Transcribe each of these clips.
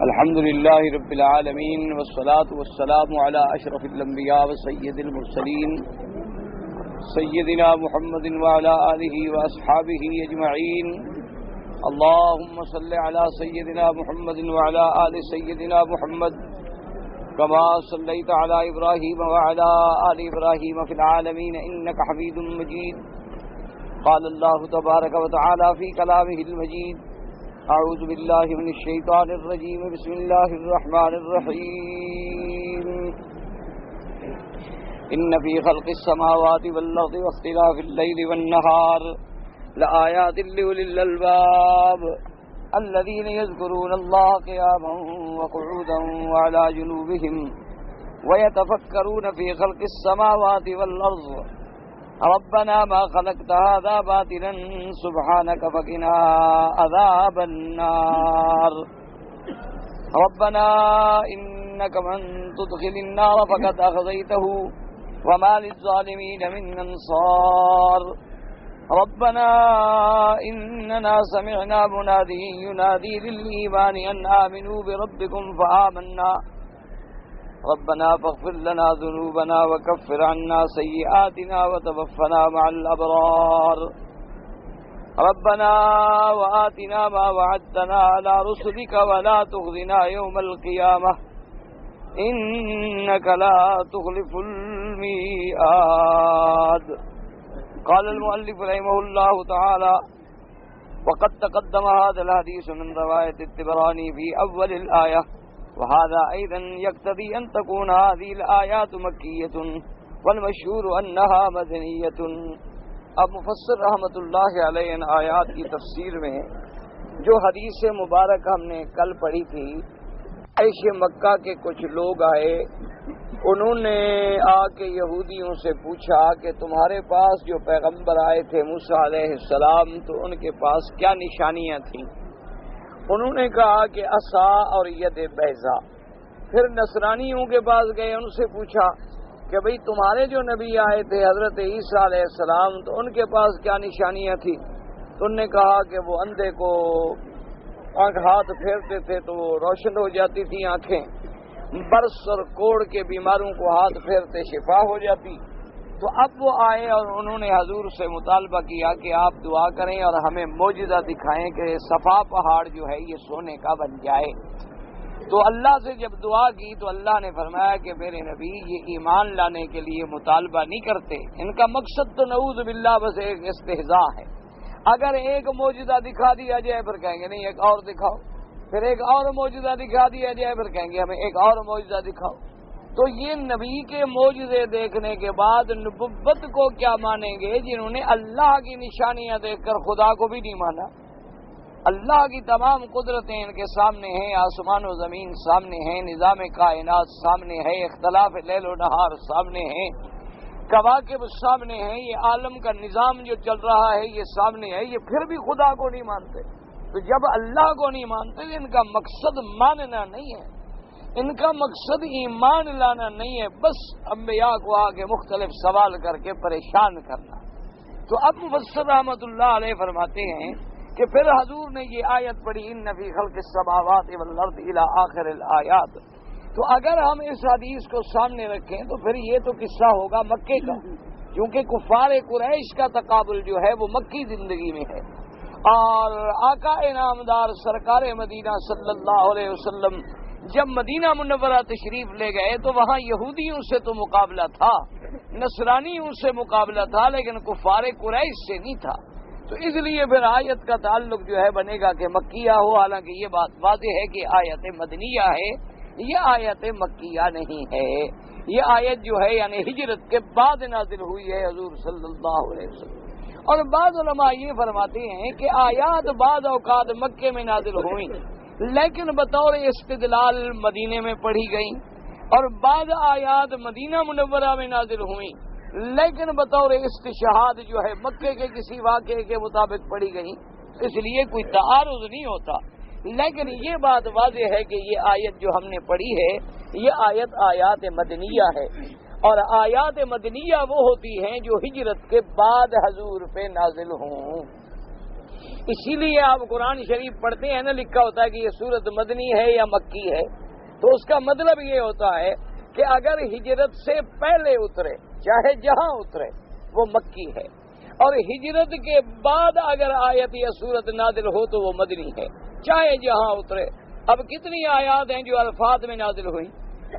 الحمد لله رب العالمين والصلاة والسلام على أشرف الأنبياء وسيد المرسلين سيدنا محمد وعلى آله وأصحابه أجمعين. اللهم صل على سيدنا محمد وعلى آل سيدنا محمد كما صليت على إبراهيم وعلى آل إبراهيم في العالمين إنك حميد مجيد. قال الله تبارك وتعالى في كلامه المجيد: اعوذ باللہ من الشیطان الرجیم بسم اللہ الرحمن الرحیم. ان فی خلق السماوات والارض واختلاف اللیل والنہار لآیات لأولی الالباب الذین یذکرون اللہ قیاما وقعودا وعلی جنوبہم ویتفکرون فی خلق السماوات والارض ربنا ما خلقت هذا باطلا سبحانك فقنا عذاب النار. ربنا إنك من تدخل النار فقد أخزيته وما للظالمين من أنصار. ربنا إننا سمعنا مناديا ينادي للإيمان أن آمنوا بربكم فآمنا. ربنا فاغفر لنا ذنوبنا وكفر عنا سيئاتنا وتوفنا مع الأبرار. ربنا وآتنا ما وعدتنا على رسلك ولا تخزنا يوم القيامة إنك لا تخلف الميعاد. قال المؤلف رحمه الله تعالى: وقد تقدم هذا الحديث من رواية الطبراني في أول الآية، وهذا أيضا يقتضي أن تكون هذه الآيات مكية والمشهور أنها مدنية. اب مفسر رحمۃ اللہ علیہ ان آیات کی تفسیر میں جو حدیث مبارک ہم نے کل پڑھی تھی، عیش مکہ کے کچھ لوگ آئے، انہوں نے آ کے یہودیوں سے پوچھا کہ تمہارے پاس جو پیغمبر آئے تھے موسیٰ علیہ السلام، تو ان کے پاس کیا نشانیاں تھیں؟ انہوں نے کہا کہ عصا اور ید بیضا. پھر نصرانیوں کے پاس گئے، ان سے پوچھا کہ بھئی تمہارے جو نبی آئے تھے حضرت عیسیٰ علیہ السلام، تو ان کے پاس کیا نشانیاں تھیں؟ تو انہوں نے کہا کہ وہ اندھے کو ہاتھ پھیرتے تھے تو وہ روشن ہو جاتی تھی آنکھیں، برس اور کوڑ کے بیماروں کو ہاتھ پھیرتے شفا ہو جاتی. تو اب وہ آئے اور انہوں نے حضور سے مطالبہ کیا کہ آپ دعا کریں اور ہمیں معجزہ دکھائیں کہ صفا پہاڑ جو ہے یہ سونے کا بن جائے. تو اللہ سے جب دعا کی تو اللہ نے فرمایا کہ میرے نبی یہ ایمان لانے کے لیے مطالبہ نہیں کرتے، ان کا مقصد تو نعوذ باللہ بس ایک استہزاء ہے. اگر ایک معجزہ دکھا دیا جائے پھر کہیں گے نہیں ایک اور دکھاؤ، پھر ایک اور معجزہ دکھا دیا جائے پھر کہیں گے ہمیں ایک اور معجزہ دکھاؤ. تو یہ نبی کے معجزے دیکھنے کے بعد نبوت کو کیا مانیں گے جنہوں نے اللہ کی نشانیاں دیکھ کر خدا کو بھی نہیں مانا؟ اللہ کی تمام قدرتیں ان کے سامنے ہیں، آسمان و زمین سامنے ہیں، نظام کائنات سامنے ہے، اختلاف لیل و نہار سامنے ہیں، کواکب سامنے ہیں، یہ عالم کا نظام جو چل رہا ہے یہ سامنے ہے، یہ پھر بھی خدا کو نہیں مانتے. تو جب اللہ کو نہیں مانتے ان کا مقصد ماننا نہیں ہے، ان کا مقصد ایمان لانا نہیں ہے، بس انبیاء کو آگے مختلف سوال کر کے پریشان کرنا. تو اب مفسر رحمۃ اللہ علیہ فرماتے ہیں کہ پھر حضور نے یہ آیت پڑھی ان فی خلق السماوات والارض الی آخر الآیات. تو اگر ہم اس حدیث کو سامنے رکھیں تو پھر یہ تو قصہ ہوگا مکے کا، کیونکہ کفار قریش کا تقابل جو ہے وہ مکی زندگی میں ہے. اور آقا انعامدار سرکار مدینہ صلی اللہ علیہ وسلم جب مدینہ منورہ تشریف لے گئے تو وہاں یہودیوں سے تو مقابلہ تھا، نصرانیوں سے مقابلہ تھا، لیکن کفار قریش سے نہیں تھا. تو اس لیے پھر آیت کا تعلق جو ہے بنے گا کہ مکیہ ہو، حالانکہ یہ بات واضح ہے کہ آیت مدنیہ ہے، یہ آیت مکیہ نہیں ہے. یہ آیت جو ہے یعنی ہجرت کے بعد نازل ہوئی ہے حضور صلی اللہ علیہ وسلم. اور بعض علماء یہ فرماتے ہیں کہ آیات بعض اوقات مکے میں نازل ہوئیں لیکن بطور استدلال مدینے میں پڑھی گئیں، اور بعض آیات مدینہ منورہ میں نازل ہوئیں لیکن بطور استشہاد جو ہے مکے کے کسی واقعے کے مطابق پڑھی گئیں. اس لیے کوئی تعارض نہیں ہوتا، لیکن یہ بات واضح ہے کہ یہ آیت جو ہم نے پڑھی ہے یہ آیت آیات مدنیہ ہے، اور آیات مدنیہ وہ ہوتی ہیں جو ہجرت کے بعد حضور پہ نازل ہوں. اسی لیے آپ قرآن شریف پڑھتے ہیں نا، لکھا ہوتا ہے کہ یہ سورت مدنی ہے یا مکی ہے، تو اس کا مطلب یہ ہوتا ہے کہ اگر ہجرت سے پہلے اترے، چاہے جہاں اترے، وہ مکی ہے، اور ہجرت کے بعد اگر آیت یا سورت نازل ہو تو وہ مدنی ہے، چاہے جہاں اترے۔ اب کتنی آیات ہیں جو الفاظ میں نازل ہوئیں،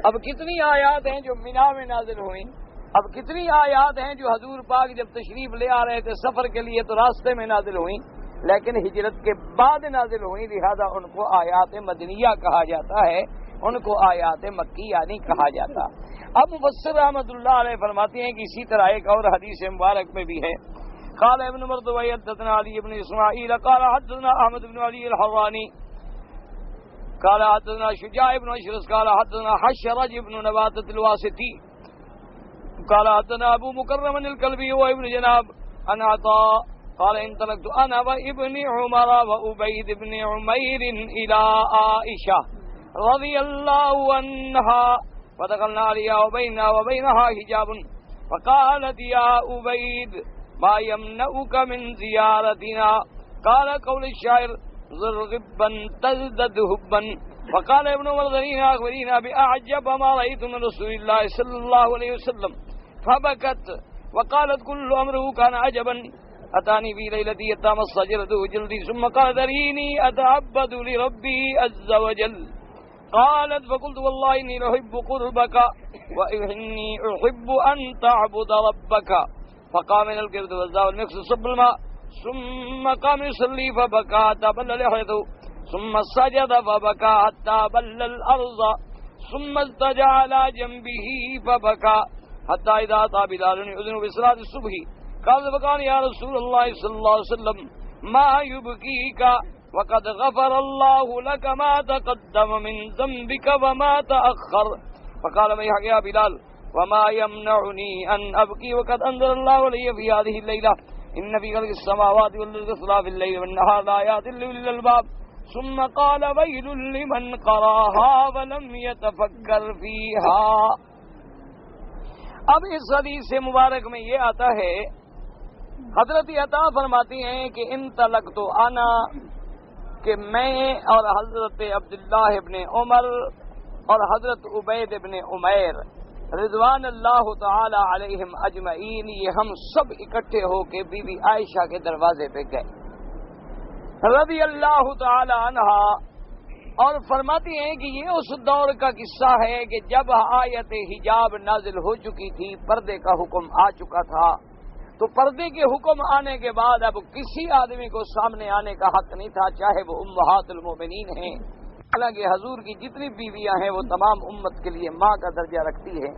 اب کتنی آیات ہیں جو مینا میں نازل ہوئیں، اب کتنی آیات ہیں جو حضور پاک جب تشریف لے آ رہے تھے سفر کے لیے تو راستے میں نازل ہوئیں، لیکن ہجرت کے بعد نازل ہوئیں، لہذا ان کو آیات مدنیہ کہا جاتا ہے، ان کو آیات مکی یعنی کہا جاتا۔ اب مفسر رحمۃ اللہ علیہ فرماتے ہیں کہ اسی طرح ایک اور حدیث مبارک میں بھی ہے، قال ابن مردوی حدثنا علی بن اسماعیل قال حدثنا احمد بن علی الحرانی قال حدثنا شجاع بن اشرس قال حدثنا حشرج بن نباتة الواسطی قال حدثنا ابو مکرم الکلبی وابن جناب عن عطاء قال انطلقت انا وابن عمر وعبید بن عمیر الى عائشہ رضی اللہ عنہا فدخلنا علیہا وبینہا حجاب فقالت یا عبید ما يمنعك من زیارتنا قال قول الشاعر زر غبا تزدد حبا فقال ابن عمر ذرينا اخبرينا باعجب ما رايت من رسول الله صلى الله عليه وسلم فبكت وقالت كل امره كان عجبا اتاني في ليلتي يتامص جلده جلدي ثم قال ذريني اتعبد لربي عز وجل قالت فقلت والله اني لأحب قربك واني احب ان تعبد ربك فقام من القرد والزاء والمكس صب الماء ثم قام يصلي فبكى حتى بل لحيته ثم سجد فبكى حتى بل الأرض ثم اضطجع على جنبه فبكى حتى إذا أتى بلال يؤذن بصلاة الصبح قال فقال يا رسول الله صلى الله عليه وسلم ما يبكيك وقد غفر الله لك ما تقدم من ذنبك وما تأخر فقال يا بلال وما يمنعني أن أبكي وقد أنزل الله لي في هذه الليلة إن في خلق السماوات والأرض واختلاف الليل والنهار لآيات لأولي الألباب ثم قال ويل لمن قرأها ولم يتفكر فيها۔ اب اس حدیث مبارک میں یہ آتا ہے، حضرت عطا فرماتی ہیں کہ انطلقت انا، کہ میں اور حضرت عبداللہ ابن عمر اور حضرت عبید ابن عمیر رضوان اللہ تعالی علیہم اجمعین، یہ ہم سب اکٹھے ہو کے بی بی عائشہ کے دروازے پہ گئے رضی اللہ تعالی عنہا، اور فرماتی ہیں کہ یہ اس دور کا قصہ ہے کہ جب آیت حجاب نازل ہو چکی تھی، پردے کا حکم آ چکا تھا، تو پردے کے حکم آنے کے بعد اب کسی آدمی کو سامنے آنے کا حق نہیں تھا، چاہے وہ امہات المومنین ہیں، حالانکہ حضور کی جتنی بیویاں ہیں وہ تمام امت کے لیے ماں کا درجہ رکھتی ہے،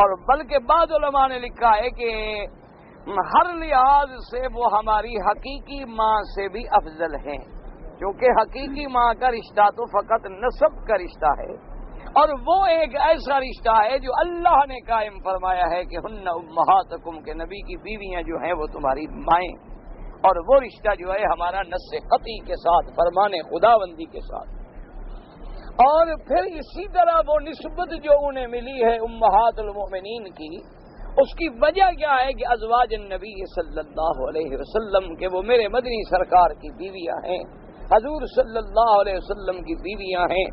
اور بلکہ بعض علماء نے لکھا ہے کہ ہر لحاظ سے وہ ہماری حقیقی ماں سے بھی افضل ہیں، کیونکہ حقیقی ماں کا رشتہ تو فقط نسب کا رشتہ ہے، اور وہ ایک ایسا رشتہ ہے جو اللہ نے قائم فرمایا ہے کہ ہن امہاتکم، کے نبی کی بیویاں جو ہیں وہ تمہاری مائیں، اور وہ رشتہ جو ہے ہمارا نص قطعی کے ساتھ، فرمان خداوندی کے ساتھ۔ اور پھر اسی طرح وہ نسبت جو انہیں ملی ہے امہات المؤمنین کی، اس کی وجہ کیا ہے کہ ازواج النبی صلی اللہ علیہ وسلم کے وہ میرے مدنی سرکار کی بیویاں ہیں، حضور صلی اللہ علیہ وسلم کی بیویاں ہیں،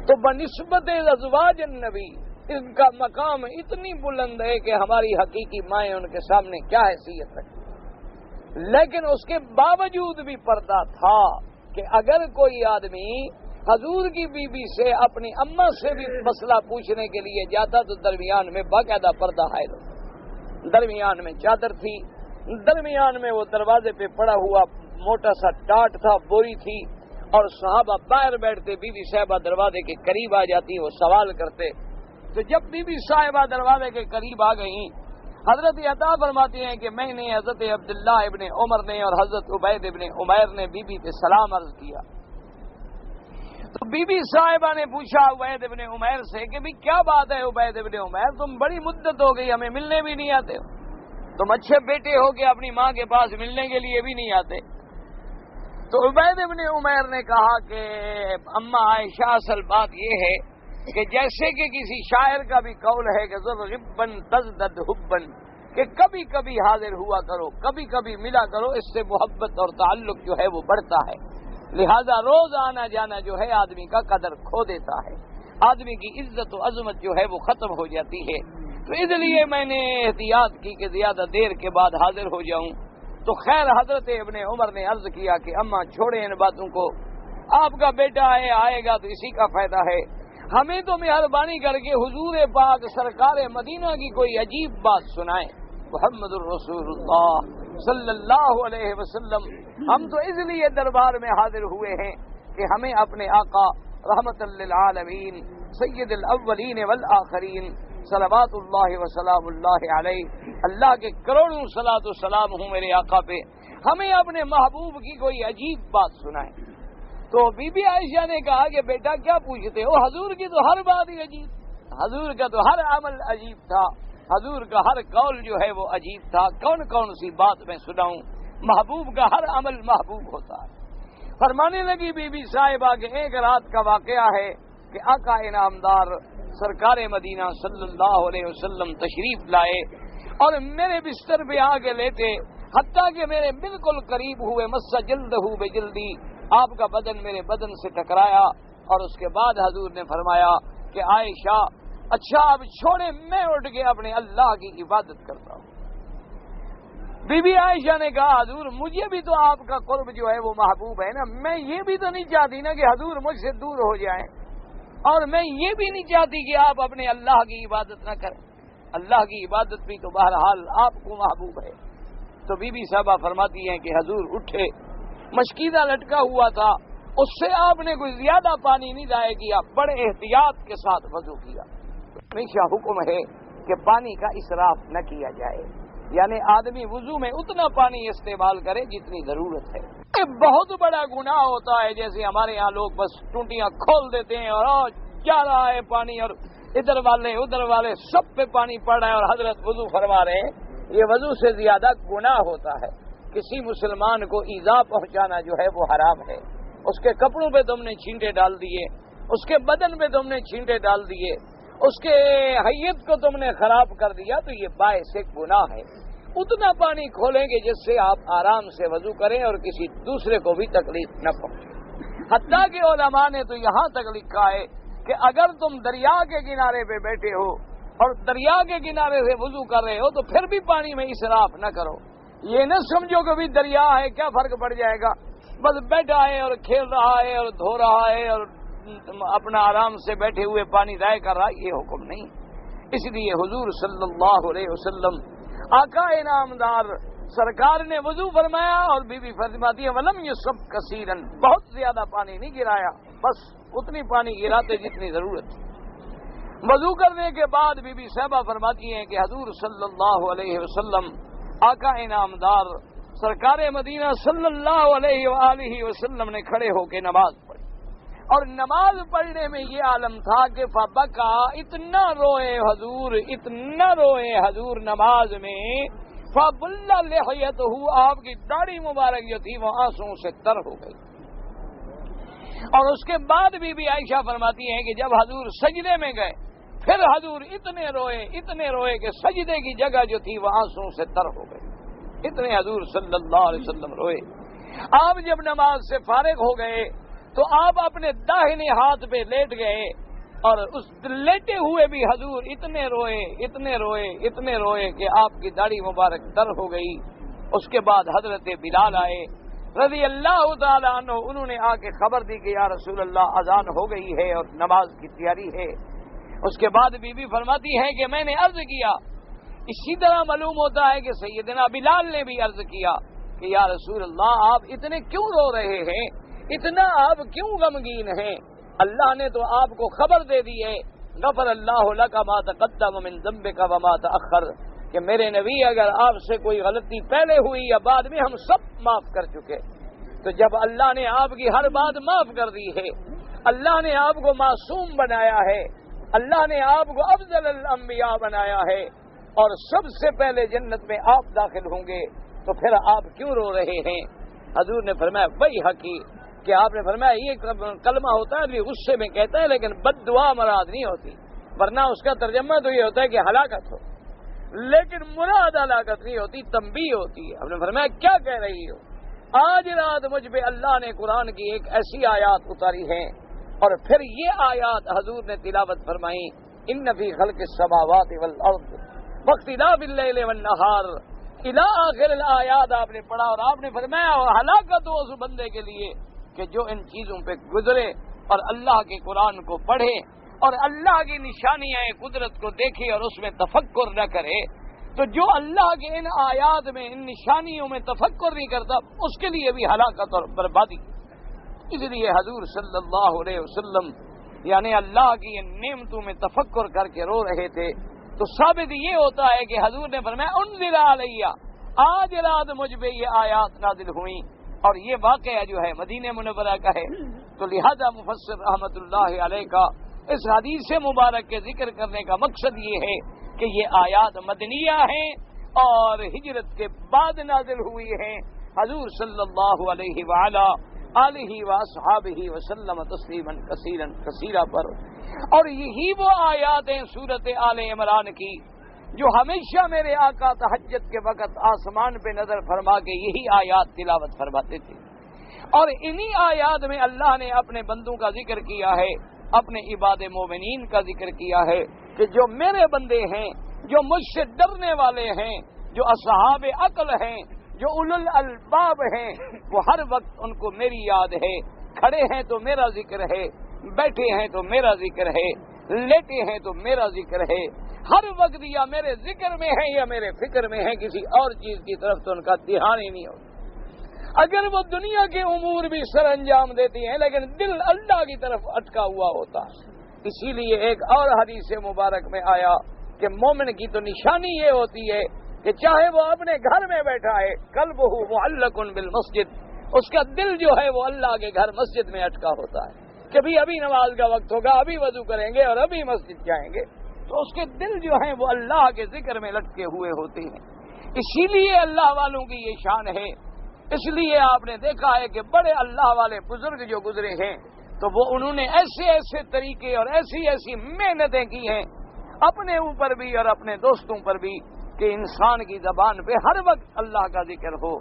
تو بنسبت ازواج النبی ان کا مقام اتنی بلند ہے کہ ہماری حقیقی مائیں ان کے سامنے کیا حیثیت رکھتی۔ لیکن اس کے باوجود بھی پردہ تھا کہ اگر کوئی آدمی حضور کی بیوی سے اپنی اماں سے بھی مسئلہ پوچھنے کے لیے جاتا تو درمیان میں باقاعدہ پردہ حائل ہوتا، درمیان میں چادر تھی، درمیان میں وہ دروازے پہ پڑا ہوا موٹا سا ٹاٹ تھا، بوری تھی، اور صحابہ باہر بیٹھتے، بی بی صاحبہ دروازے کے قریب آ جاتی، وہ سوال کرتے، تو جب بی بی صاحبہ دروازے کے قریب آ گئیں، حضرت عطا فرماتے ہیں کہ میں نے، حضرت عبداللہ ابن عمر نے اور حضرت عبید ابن عمیر نے بی بی پہ سلام عرض کیا، تو بی بی صاحبہ نے پوچھا عبید ابن عمیر سے کہ بھی کیا بات ہے عبید ابن عمیر، تم بڑی مدت ہو گئی ہمیں ملنے بھی نہیں آتے ہو، تم اچھے بیٹے ہو کہ اپنی ماں کے پاس ملنے کے لیے بھی نہیں آتے۔ تو عبید ابن عمیر نے کہا کہ اما عائشہ، اصل بات یہ ہے کہ جیسے کہ کسی شاعر کا بھی قول ہے کہ ذر غبن تزدد حبن، کہ کبھی کبھی حاضر ہوا کرو، کبھی کبھی ملا کرو، اس سے محبت اور تعلق جو ہے وہ بڑھتا ہے۔ لہذا روز آنا جانا جو ہے آدمی کا قدر کھو دیتا ہے، آدمی کی عزت و عظمت جو ہے وہ ختم ہو جاتی ہے۔ تو اس لیے میں نے احتیاط کی کہ زیادہ دیر کے بعد حاضر ہو جاؤں۔ تو خیر حضرت ابن عمر نے عرض کیا کہ اماں چھوڑیں ان باتوں کو، آپ کا بیٹا آئے گا تو اسی کا فائدہ ہے، ہمیں تو مہربانی کر کے حضور پاک سرکار مدینہ کی کوئی عجیب بات سنائیں۔ محمد الرسول اللہ صلی اللہ علیہ وسلم، ہم تو اس لیے دربار میں حاضر ہوئے ہیں کہ ہمیں اپنے آقا رحمت للعالمین سید الاولین والآخرین صلوات اللہ وسلام اللہ علیہ، اللہ کے کروڑوں صلاۃ و سلام ہوں میرے آقا پہ، ہمیں اپنے محبوب کی کوئی عجیب بات سنائیں۔ تو بی بی عائشہ نے کہا کہ بیٹا کیا پوچھتے ہو، حضور کی تو ہر بات ہی عجیب، حضور کا تو ہر عمل عجیب تھا، حضور کا ہر قول جو ہے وہ عجیب تھا، کون کون سی بات میں سناؤں، محبوب کا ہر عمل محبوب ہوتا ہے۔ فرمانے لگی بی بی صاحبہ کہ ایک رات کا واقعہ ہے کہ آقا انعامدار سرکار مدینہ صلی اللہ علیہ وسلم تشریف لائے اور میرے بستر پہ آگے لیتے، حتیٰ کہ میرے بالکل قریب ہوئے، مس جلدہ بجلدی، آپ کا بدن میرے بدن سے ٹکرایا، اور اس کے بعد حضور نے فرمایا کہ عائشہ اچھا اب چھوڑے، میں اٹھ کے اپنے اللہ کی عبادت کرتا ہوں۔ بی بی عائشہ نے کہا حضور مجھے بھی تو آپ کا قرب جو ہے وہ محبوب ہے نا، میں یہ بھی تو نہیں چاہتی نا کہ حضور مجھ سے دور ہو جائیں، اور میں یہ بھی نہیں چاہتی کہ آپ اپنے اللہ کی عبادت نہ کریں، اللہ کی عبادت بھی تو بہرحال آپ کو محبوب ہے۔ تو بی بی صاحبہ فرماتی ہیں کہ حضور اٹھے، مشکیزہ لٹکا ہوا تھا، اس سے آپ نے کوئی زیادہ پانی نہیں ضائع کیا، بڑے احتیاط کے ساتھ وضو کیا۔ ہمیشہ حکم ہے کہ پانی کا اسراف نہ کیا جائے، یعنی آدمی وضو میں اتنا پانی استعمال کرے جتنی ضرورت ہے۔ یہ بہت بڑا گناہ ہوتا ہے، جیسے ہمارے ہاں لوگ بس ٹونٹیاں کھول دیتے ہیں اور جا رہا ہے پانی، اور ادھر والے ادھر والے سب پہ پانی پڑ رہا ہے اور حضرت وضو فرما رہے ہیں۔ یہ وضو سے زیادہ گناہ ہوتا ہے، کسی مسلمان کو ایذا پہنچانا جو ہے وہ حرام ہے، اس کے کپڑوں پہ تم نے چھینٹے ڈال دیے، اس کے بدن پہ تم نے چھینٹے ڈال دیے، اس کے حیت کو تم نے خراب کر دیا، تو یہ باعث گناہ ہے۔ اتنا پانی کھولیں گے جس سے آپ آرام سے وضو کریں اور کسی دوسرے کو بھی تکلیف نہ پہنچے۔ حتیٰ کہ علماء نے تو یہاں تک لکھا ہے کہ اگر تم دریا کے کنارے پہ بیٹھے ہو اور دریا کے کنارے سے وضو کر رہے ہو تو پھر بھی پانی میں اسراف نہ کرو، یہ نہ سمجھو کہ بھی دریا ہے کیا فرق پڑ جائے گا، بس بیٹھا ہے اور کھیل رہا ہے اور دھو رہا ہے اور اپنا آرام سے بیٹھے ہوئے پانی ضائع کر رہا ہے، یہ حکم نہیں۔ اس لیے حضور صلی اللہ علیہ وسلم آقا انعامدار سرکار نے وضو فرمایا اور بی بی فرماتی ہے ولم یصب کثیرن، بہت زیادہ پانی نہیں گرایا، بس اتنی پانی گراتے جتنی ضرورت تھی۔ وضو کرنے کے بعد بی بی صاحبہ فرماتی ہیں کہ حضور صلی اللہ علیہ وسلم آقا انعامدار سرکار مدینہ صلی اللہ علیہ وآلہ وسلم نے کھڑے ہو کے نماز پڑھی، اور نماز پڑھنے میں یہ عالم تھا کہ فبکا، اتنا روئے حضور، اتنا روئے حضور نماز میں، فبل لحیتہ، آپ کی داڑھی مبارک جو تھی وہ آنسوؤں سے تر ہو گئی۔ اور اس کے بعد بی عائشہ فرماتی ہیں کہ جب حضور سجدے میں گئے پھر حضور اتنے روئے کہ سجدے کی جگہ جو تھی وہ آنسوؤں سے تر ہو گئی، اتنے حضور صلی اللہ علیہ وسلم روئے۔ آپ جب نماز سے فارغ ہو گئے تو آپ اپنے داہنے ہاتھ پہ لیٹ گئے، اور اس لیٹے ہوئے بھی حضور اتنے روئے کہ آپ کی داڑھی مبارک تر ہو گئی۔ اس کے بعد حضرت بلال آئے رضی اللہ تعالیٰ عنہ، انہوں نے آ کے خبر دی کہ یا رسول اللہ اذان ہو گئی ہے اور نماز کی تیاری ہے۔ اس کے بعد بی بی فرماتی ہے کہ میں نے عرض کیا، اسی طرح معلوم ہوتا ہے کہ سیدنا بلال نے بھی عرض کیا کہ یا رسول اللہ آپ اتنے کیوں رو رہے ہیں، اتنا آپ کیوں غمگین ہیں؟ اللہ نے تو آپ کو خبر دے دی ہے، غفر اللہ لک ما تقدم من ذنبک وما تأخر، کہ میرے نبی اگر آپ سے کوئی غلطی پہلے ہوئی یا بعد میں ہم سب معاف کر چکے۔ تو جب اللہ نے آپ کی ہر بات معاف کر دی ہے، اللہ نے آپ کو معصوم بنایا ہے، اللہ نے آپ کو افضل الانبیاء بنایا ہے، اور سب سے پہلے جنت میں آپ داخل ہوں گے، تو پھر آپ کیوں رو رہے ہیں؟ حضور نے فرمایا وہی حقی، کہ آپ نے فرمایا یہ کلمہ ہوتا ہے ابھی غصے میں کہتا ہے لیکن بد دعا مراد نہیں ہوتی، ورنہ اس کا ترجمہ تو یہ ہوتا ہے کہ ہلاکت ہو۔ لیکن مراد ہلاکت نہیں ہوتی، تنبیہ ہوتی ہے۔ ہم نے فرمایا کیا کہہ رہی ہو؟ آج رات مجھ پہ اللہ نے قرآن کی ایک ایسی آیات اتاری ہیں، اور پھر یہ آیات حضور نے تلاوت فرمائی، ان فی خلق السماوات والارض واختلاف اللیل والنہار الی آخر الآیات آپ نے پڑھا، اور آپ نے فرمایا ہلاکت ہو اس بندے کے لیے کہ جو ان چیزوں پہ گزرے اور اللہ کے قرآن کو پڑھے اور اللہ کی نشانیاں قدرت کو دیکھے اور اس میں تفکر نہ کرے۔ تو جو اللہ کے ان آیات میں، ان نشانیوں میں تفکر نہیں کرتا، اس کے لیے بھی ہلاکت اور بربادی۔ اس لیے حضور صلی اللہ علیہ وسلم یعنی اللہ کی ان نعمتوں میں تفکر کر کے رو رہے تھے، تو ثابت یہ ہوتا ہے کہ حضور نے فرمایا انزل علیہ، آج رات مجھ پہ یہ آیات نازل ہوئیں، اور یہ واقعہ جو ہے مدینہ منورہ کا ہے۔ تو لہذا مفسر رحمت اللہ علیہ کا اس حدیث مبارک کے ذکر کرنے کا مقصد یہ ہے کہ یہ آیات مدنیہ ہیں اور ہجرت کے بعد نازل ہوئی ہیں، حضور صلی اللہ علیہ وآلہ آلہ واصحابہ وسلم تسلیما کثیرا کثیرا پر، اور یہی وہ آیات ہیں سورۃ آل عمران کی جو ہمیشہ میرے آقا تہجد کے وقت آسمان پہ نظر فرما کے یہی آیات تلاوت فرماتے تھے، اور انہی آیات میں اللہ نے اپنے بندوں کا ذکر کیا ہے، اپنے عباد مومنین کا ذکر کیا ہے کہ جو میرے بندے ہیں، جو مجھ سے ڈرنے والے ہیں، جو اصحاب عقل ہیں، جو اولو الالباب ہیں، وہ ہر وقت ان کو میری یاد ہے، کھڑے ہیں تو میرا ذکر ہے، بیٹھے ہیں تو میرا ذکر ہے، لیٹے ہیں تو میرا ذکر ہے، ہر وقت یا میرے ذکر میں ہے یا میرے فکر میں ہے، کسی اور چیز کی طرف تو ان کا دھیان ہی نہیں ہوتا۔ اگر وہ دنیا کے امور بھی سر انجام دیتی ہیں لیکن دل اللہ کی طرف اٹکا ہوا ہوتا ہے۔ اسی لیے ایک اور حدیث مبارک میں آیا کہ مومن کی تو نشانی یہ ہوتی ہے کہ چاہے وہ اپنے گھر میں بیٹھا ہے، قلبہ معلق بالمسجد، اس کا دل جو ہے وہ اللہ کے گھر مسجد میں اٹکا ہوتا ہے کہ ابھی نماز کا وقت ہوگا، ابھی وضو کریں گے اور ابھی مسجد جائیں گے، تو اس کے دل جو ہیں وہ اللہ کے ذکر میں لٹکے ہوئے ہوتے ہیں۔ اسی لیے اللہ والوں کی یہ شان ہے، اس لیے آپ نے دیکھا ہے کہ بڑے اللہ والے بزرگ جو گزرے ہیں تو وہ انہوں نے ایسے ایسے طریقے اور ایسی ایسی محنتیں کی ہیں اپنے اوپر بھی اور اپنے دوستوں پر بھی کہ انسان کی زبان پہ ہر وقت اللہ کا ذکر ہو،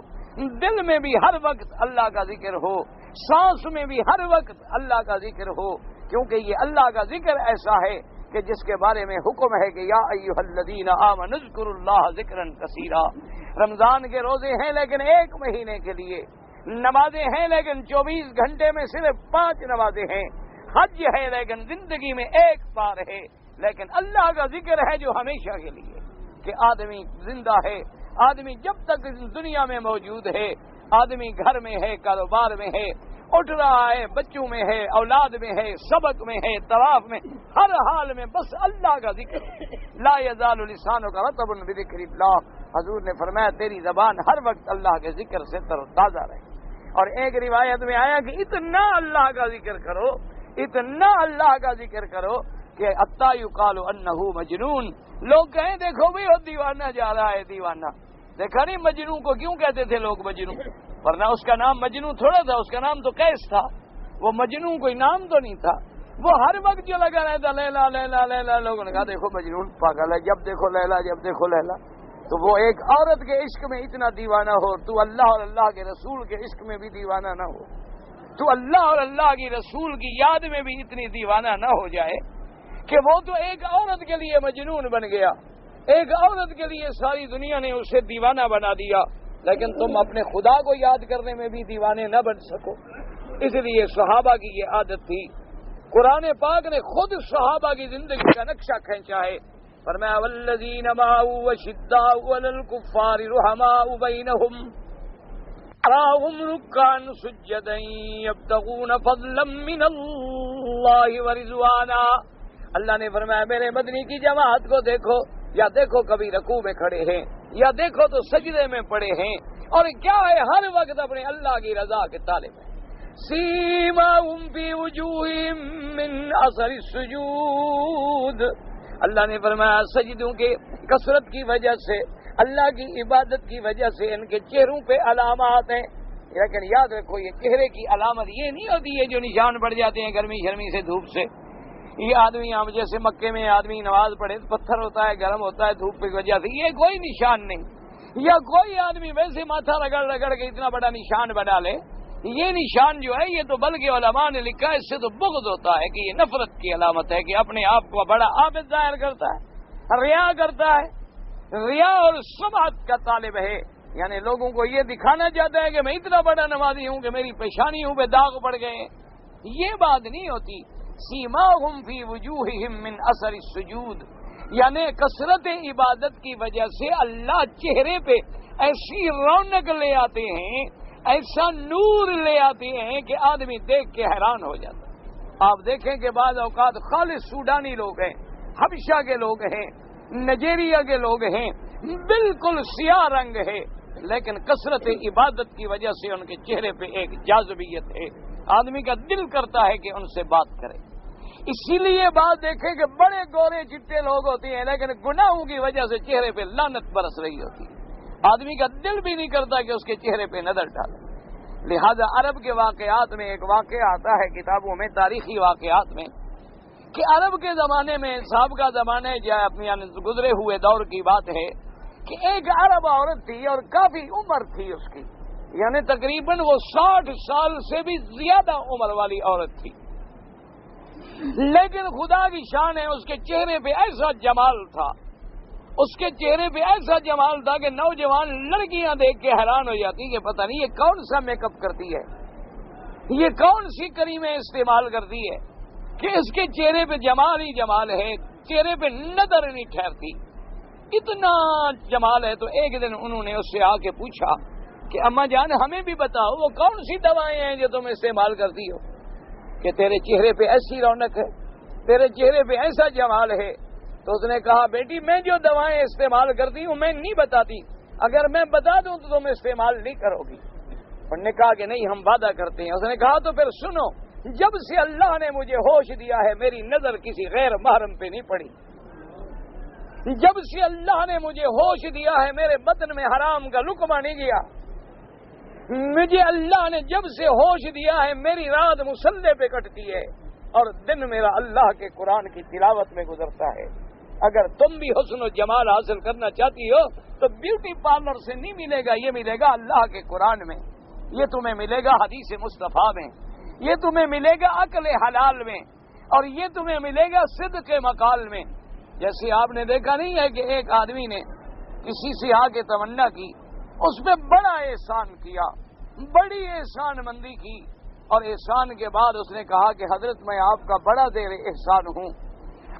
دل میں بھی ہر وقت اللہ کا ذکر ہو، سانس میں بھی ہر وقت اللہ کا ذکر ہو، کیونکہ یہ اللہ کا ذکر ایسا ہے کہ جس کے بارے میں حکم ہے کہ یا ایھا الذین آمنوا اذکروا اللہ ذکرا کثیرا۔ رمضان کے روزے ہیں لیکن ایک مہینے کے لیے، نمازیں ہیں لیکن 24 گھنٹے میں صرف 5 نمازیں ہیں، حج ہے لیکن زندگی میں ایک بار ہے، لیکن اللہ کا ذکر ہے جو ہمیشہ کے لیے، کہ آدمی زندہ ہے، آدمی جب تک دنیا میں موجود ہے، آدمی گھر میں ہے، کاروبار میں ہے، اٹھ رہا ہے، بچوں میں ہے، اولاد میں ہے، سبق میں ہے، طواف میں، ہر حال میں بس اللہ کا ذکر۔ لا یزال لسانک رطبا بذکر اللہ، حضور نے فرمایا تیری زبان ہر وقت اللہ کے ذکر سے تر و تازہ رہے۔ اور ایک روایت میں آیا کہ اتنا اللہ کا ذکر کرو، اتنا اللہ کا ذکر کرو کہ حتی یقال انہ مجنون، لوگ کہیں دیکھو بھی وہ دیوانہ جا رہا ہے، دیوانہ۔ دیکھا نہیں مجنون کو کیوں کہتے تھے لوگ مجنون؟ ورنہ اس کا نام مجنون تھوڑا تھا، اس کا نام تو قیس تھا، وہ مجنون کوئی نام تو نہیں تھا۔ وہ ہر وقت جو لگا رہتا لیلا لیلا لیلا، لوگوں نے کہا دیکھو مجنون پاگل ہے، جب دیکھو لیلا، جب دیکھو لیلا۔ تو وہ ایک عورت کے عشق میں اتنا دیوانہ ہو، تو اللہ اور اللہ کے رسول کے عشق میں بھی دیوانہ نہ ہو، تو اللہ اور اللہ کی رسول کی یاد میں بھی اتنی دیوانہ نہ ہو جائے کہ وہ تو ایک عورت کے لیے مجنون بن گیا، ایک عورت کے لیے ساری دنیا نے اسے دیوانہ بنا دیا، لیکن تم اپنے خدا کو یاد کرنے میں بھی دیوانے نہ بن سکو۔ اس لیے صحابہ کی یہ عادت تھی، قرآن پاک نے خود صحابہ کی زندگی کا نقشہ کھینچا ہے، فرمایا والذین معه وشداء علی الکفار رحماء بینہم تراہم رکعا سجدا یبتغون فضلا من اللہ ورضوانا۔ اللہ نے فرمایا میرے مدنی کی جماعت کو دیکھو، یا دیکھو کبھی رکوع میں کھڑے ہیں، یا دیکھو تو سجدے میں پڑے ہیں، اور کیا ہے ہر وقت اپنے اللہ کی رضا کے طالب ہیں۔ سیماہم فی وجوہہم من اثر السجود، اللہ نے فرمایا سجدوں کے کثرت کی وجہ سے، اللہ کی عبادت کی وجہ سے ان کے چہروں پہ علامات ہیں، لیکن یاد رکھو یہ چہرے کی علامت یہ نہیں ہوتی ہے جو نشان پڑ جاتے ہیں گرمی شرمی سے، دھوپ سے، یہ آدمی ہم جیسے مکے میں آدمی نماز پڑھے پتھر ہوتا ہے، گرم ہوتا ہے دھوپ کی وجہ سے، یہ کوئی نشان نہیں. یا کوئی آدمی ویسے ماتھا رگڑ رگڑ کے اتنا بڑا نشان بنا لے، یہ نشان جو ہے یہ تو بلکہ علماء نے لکھا ہے اس سے تو بغض ہوتا ہے کہ یہ نفرت کی علامت ہے کہ اپنے آپ کو بڑا عابد ظاہر کرتا ہے، ریا کرتا ہے، ریا اور سمعت کا طالب ہے. یعنی لوگوں کو یہ دکھانا چاہتا ہے کہ میں اتنا بڑا نمازی ہوں کہ میری پیشانیوں پہ داغ پڑ گئے. یہ بات نہیں ہوتی. سیماہم فی وجوہہم من اثر السجود، یعنی کثرت عبادت کی وجہ سے اللہ چہرے پہ ایسی رونق لے آتے ہیں، ایسا نور لے آتے ہیں کہ آدمی دیکھ کے حیران ہو جاتا ہے. آپ دیکھیں کہ بعض اوقات خالص سوڈانی لوگ ہیں، حبشہ کے لوگ ہیں، نائجیریا کے لوگ ہیں، بالکل سیاہ رنگ ہے، لیکن کثرت عبادت کی وجہ سے ان کے چہرے پہ ایک جاذبیت ہے، آدمی کا دل کرتا ہے کہ ان سے بات کرے. اسی لیے بات دیکھیں کہ بڑے گورے چٹے لوگ ہوتے ہیں لیکن گناہوں کی وجہ سے چہرے پہ لعنت برس رہی ہوتی ہے، آدمی کا دل بھی نہیں کرتا کہ اس کے چہرے پہ نظر ڈالے. لہذا عرب کے واقعات میں ایک واقعہ آتا ہے کتابوں میں، تاریخی واقعات میں، کہ عرب کے زمانے میں، سابقہ زمانے یعنی گزرے ہوئے دور کی بات ہے کہ ایک عرب عورت تھی اور کافی عمر تھی اس کی، یعنی تقریباً وہ 60 سال سے بھی زیادہ عمر والی عورت تھی. لیکن خدا کی شان ہے اس کے چہرے پہ ایسا جمال تھا، اس کے چہرے پہ ایسا جمال تھا کہ نوجوان لڑکیاں دیکھ کے حیران ہو جاتی کہ پتہ نہیں یہ کون سا میک اپ کرتی ہے، یہ کون سی کریمیں استعمال کرتی ہے کہ اس کے چہرے پہ جمال ہی جمال ہے، چہرے پہ نظر نہیں ٹھہرتی، اتنا جمال ہے. تو ایک دن انہوں نے اس سے آ کے پوچھا کہ اماں جان ہمیں بھی بتاؤ وہ کون سی دوائیں ہیں جو تم استعمال کرتی ہو کہ تیرے چہرے پہ ایسی رونق ہے، تیرے چہرے پہ ایسا جمال ہے. تو اس نے کہا بیٹی میں جو دوائیں استعمال کرتی ہوں میں نہیں بتاتی، اگر میں بتا دوں تو تم استعمال نہیں کرو گی. انہوں نے کہا کہ نہیں ہم وعدہ کرتے ہیں. اس نے کہا تو پھر سنو، جب سے اللہ نے مجھے ہوش دیا ہے میری نظر کسی غیر محرم پہ نہیں پڑی، جب سے اللہ نے مجھے ہوش دیا ہے میرے بدن میں حرام کا لقمہ نہیں گیا، مجھے اللہ نے جب سے ہوش دیا ہے میری رات مصلی پہ کٹتی ہے اور دن میرا اللہ کے قرآن کی تلاوت میں گزرتا ہے. اگر تم بھی حسن و جمال حاصل کرنا چاہتی ہو تو بیوٹی پارلر سے نہیں ملے گا، یہ ملے گا اللہ کے قرآن میں، یہ تمہیں ملے گا حدیث مصطفیٰ میں، یہ تمہیں ملے گا عقل حلال میں، اور یہ تمہیں ملے گا صدق مقال میں. جیسے آپ نے دیکھا نہیں ہے کہ ایک آدمی نے کسی سے آ کے تمنا کی، اس پہ بڑا احسان کیا، بڑی احسان مندی کی، اور احسان کے بعد اس نے کہا کہ حضرت میں آپ کا بڑا دیر احسان ہوں،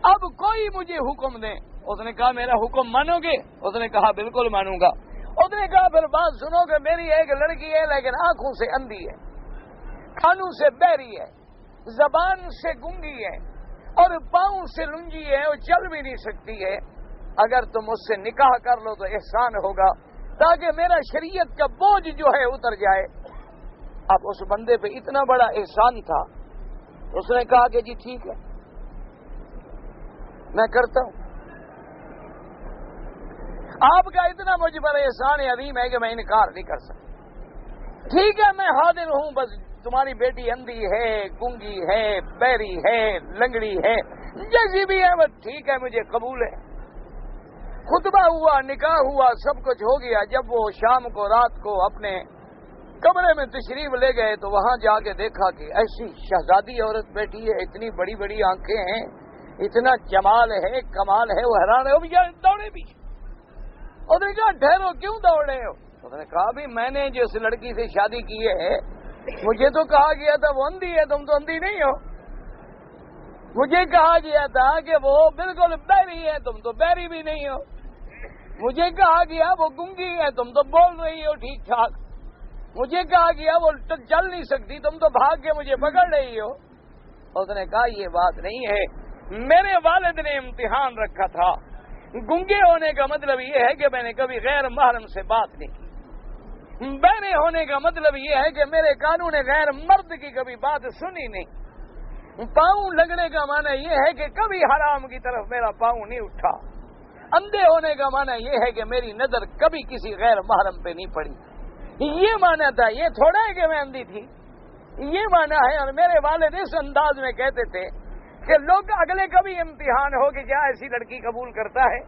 اب کوئی مجھے حکم دے. اس نے کہا میرا حکم مانو گے؟ اس نے کہا بالکل مانوں گا. اس نے کہا پھر بات سنو کہ میری ایک لڑکی ہے لیکن آنکھوں سے اندھی ہے، کانوں سے بہری ہے، زبان سے گونگی ہے اور پاؤں سے لنگی ہے اور چل بھی نہیں سکتی ہے. اگر تم اس سے نکاح کر لو تو احسان ہوگا تاکہ میرا شریعت کا بوجھ جو ہے اتر جائے. اب اس بندے پہ اتنا بڑا احسان تھا، اس نے کہا کہ جی ٹھیک ہے میں کرتا ہوں. آپ کا اتنا مجھ پر احسان عظیم ہے کہ میں انکار نہیں کر سکتا. ٹھیک ہے میں حاضر ہوں، بس تمہاری بیٹی اندھی ہے، گونگی ہے، بہری ہے، لنگڑی ہے، جیسی بھی ہے بس ٹھیک ہے مجھے قبول ہے. خطبہ ہوا، نکاح ہوا، سب کچھ ہو گیا. جب وہ شام کو رات کو اپنے کمرے میں تشریف لے گئے تو وہاں جا کے دیکھا کہ ایسی شہزادی عورت بیٹھی ہے، اتنی بڑی بڑی آنکھیں ہیں، اتنا جمال ہے، کمال ہے. وہ حیران ہے، وہ دوڑے بھی. اس نے کہا ٹھہرو کیوں دوڑ رہے ہو؟ اس نے کہا بھی میں نے جس لڑکی سے شادی کی ہے مجھے تو کہا گیا تھا وہ اندھی ہے، تم تو اندھی نہیں ہو. مجھے کہا گیا تھا کہ وہ بالکل بہری ہے، تم تو بہری بھی نہیں ہو. مجھے کہا گیا وہ گونگی ہے، تم تو بول رہی ہو ٹھیک ٹھاک. مجھے کہا گیا وہ چل نہیں سکتی، تم تو بھاگ کے مجھے پکڑ رہی ہو. اس نے کہا یہ بات نہیں ہے، میرے والد نے امتحان رکھا تھا. گونگے ہونے کا مطلب یہ ہے کہ میں نے کبھی غیر محرم سے بات نہیں کی. بہرے ہونے کا مطلب یہ ہے کہ میرے کانوں نے غیر مرد کی کبھی بات سنی نہیں. پاؤں لگنے کا معنی یہ ہے کہ کبھی حرام کی طرف میرا پاؤں نہیں اٹھا. اندھے ہونے کا معنی یہ ہے کہ میری نظر کبھی کسی غیر محرم پہ نہیں پڑی. یہ معنی تھا، یہ تھوڑا ہے کہ میں اندھی تھی، یہ معنی ہے. اور میرے والد اس انداز میں کہتے تھے کہ لوگ اگلے کا بھی امتحان ہو کہ کیا ایسی لڑکی قبول کرتا ہے،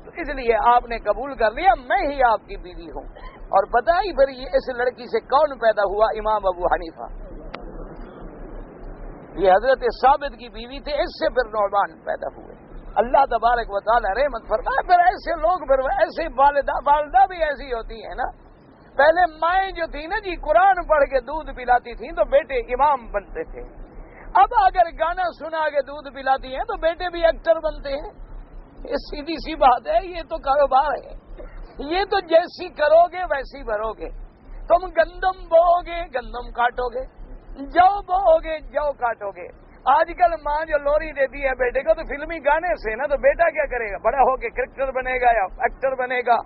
تو اس لیے آپ نے قبول کر لیا میں ہی آپ کی بیوی ہوں۔ اور پتہ ہی پھر یہ اس لڑکی سے کون پیدا ہوا؟ امام ابو حنیفہ۔ یہ حضرت ثابت کی بیوی تھے، اس سے پھر نعمان پیدا ہوئے۔ اللہ تبارک و تعالی رحمت فرمائے۔ پھر ایسے لوگ، پھر ایسے والدہ بھی ایسی ہوتی ہیں نا۔ پہلے مائیں جو تھی نا جی، قرآن پڑھ کے دودھ پلاتی تھیں تو بیٹے امام بنتے تھے۔ اب اگر گانا سنا کے دودھ پلاتی ہیں تو بیٹے بھی ایکٹر بنتے ہیں۔ یہ سیدھی سی بات ہے، یہ تو کاروبار ہے۔ یہ تو جیسی کرو گے ویسی بھرو گے۔ تم گندم بو گے گندم کاٹو گے، جو بو گے جو کاٹو گے۔ آج کل ماں جو لوری دیتی ہے بیٹے کو تو فلمی گانے سے نا، تو بیٹا کیا کرے گا؟ بڑا ہو کے کرکٹر بنے گا یا ایکٹر بنے گا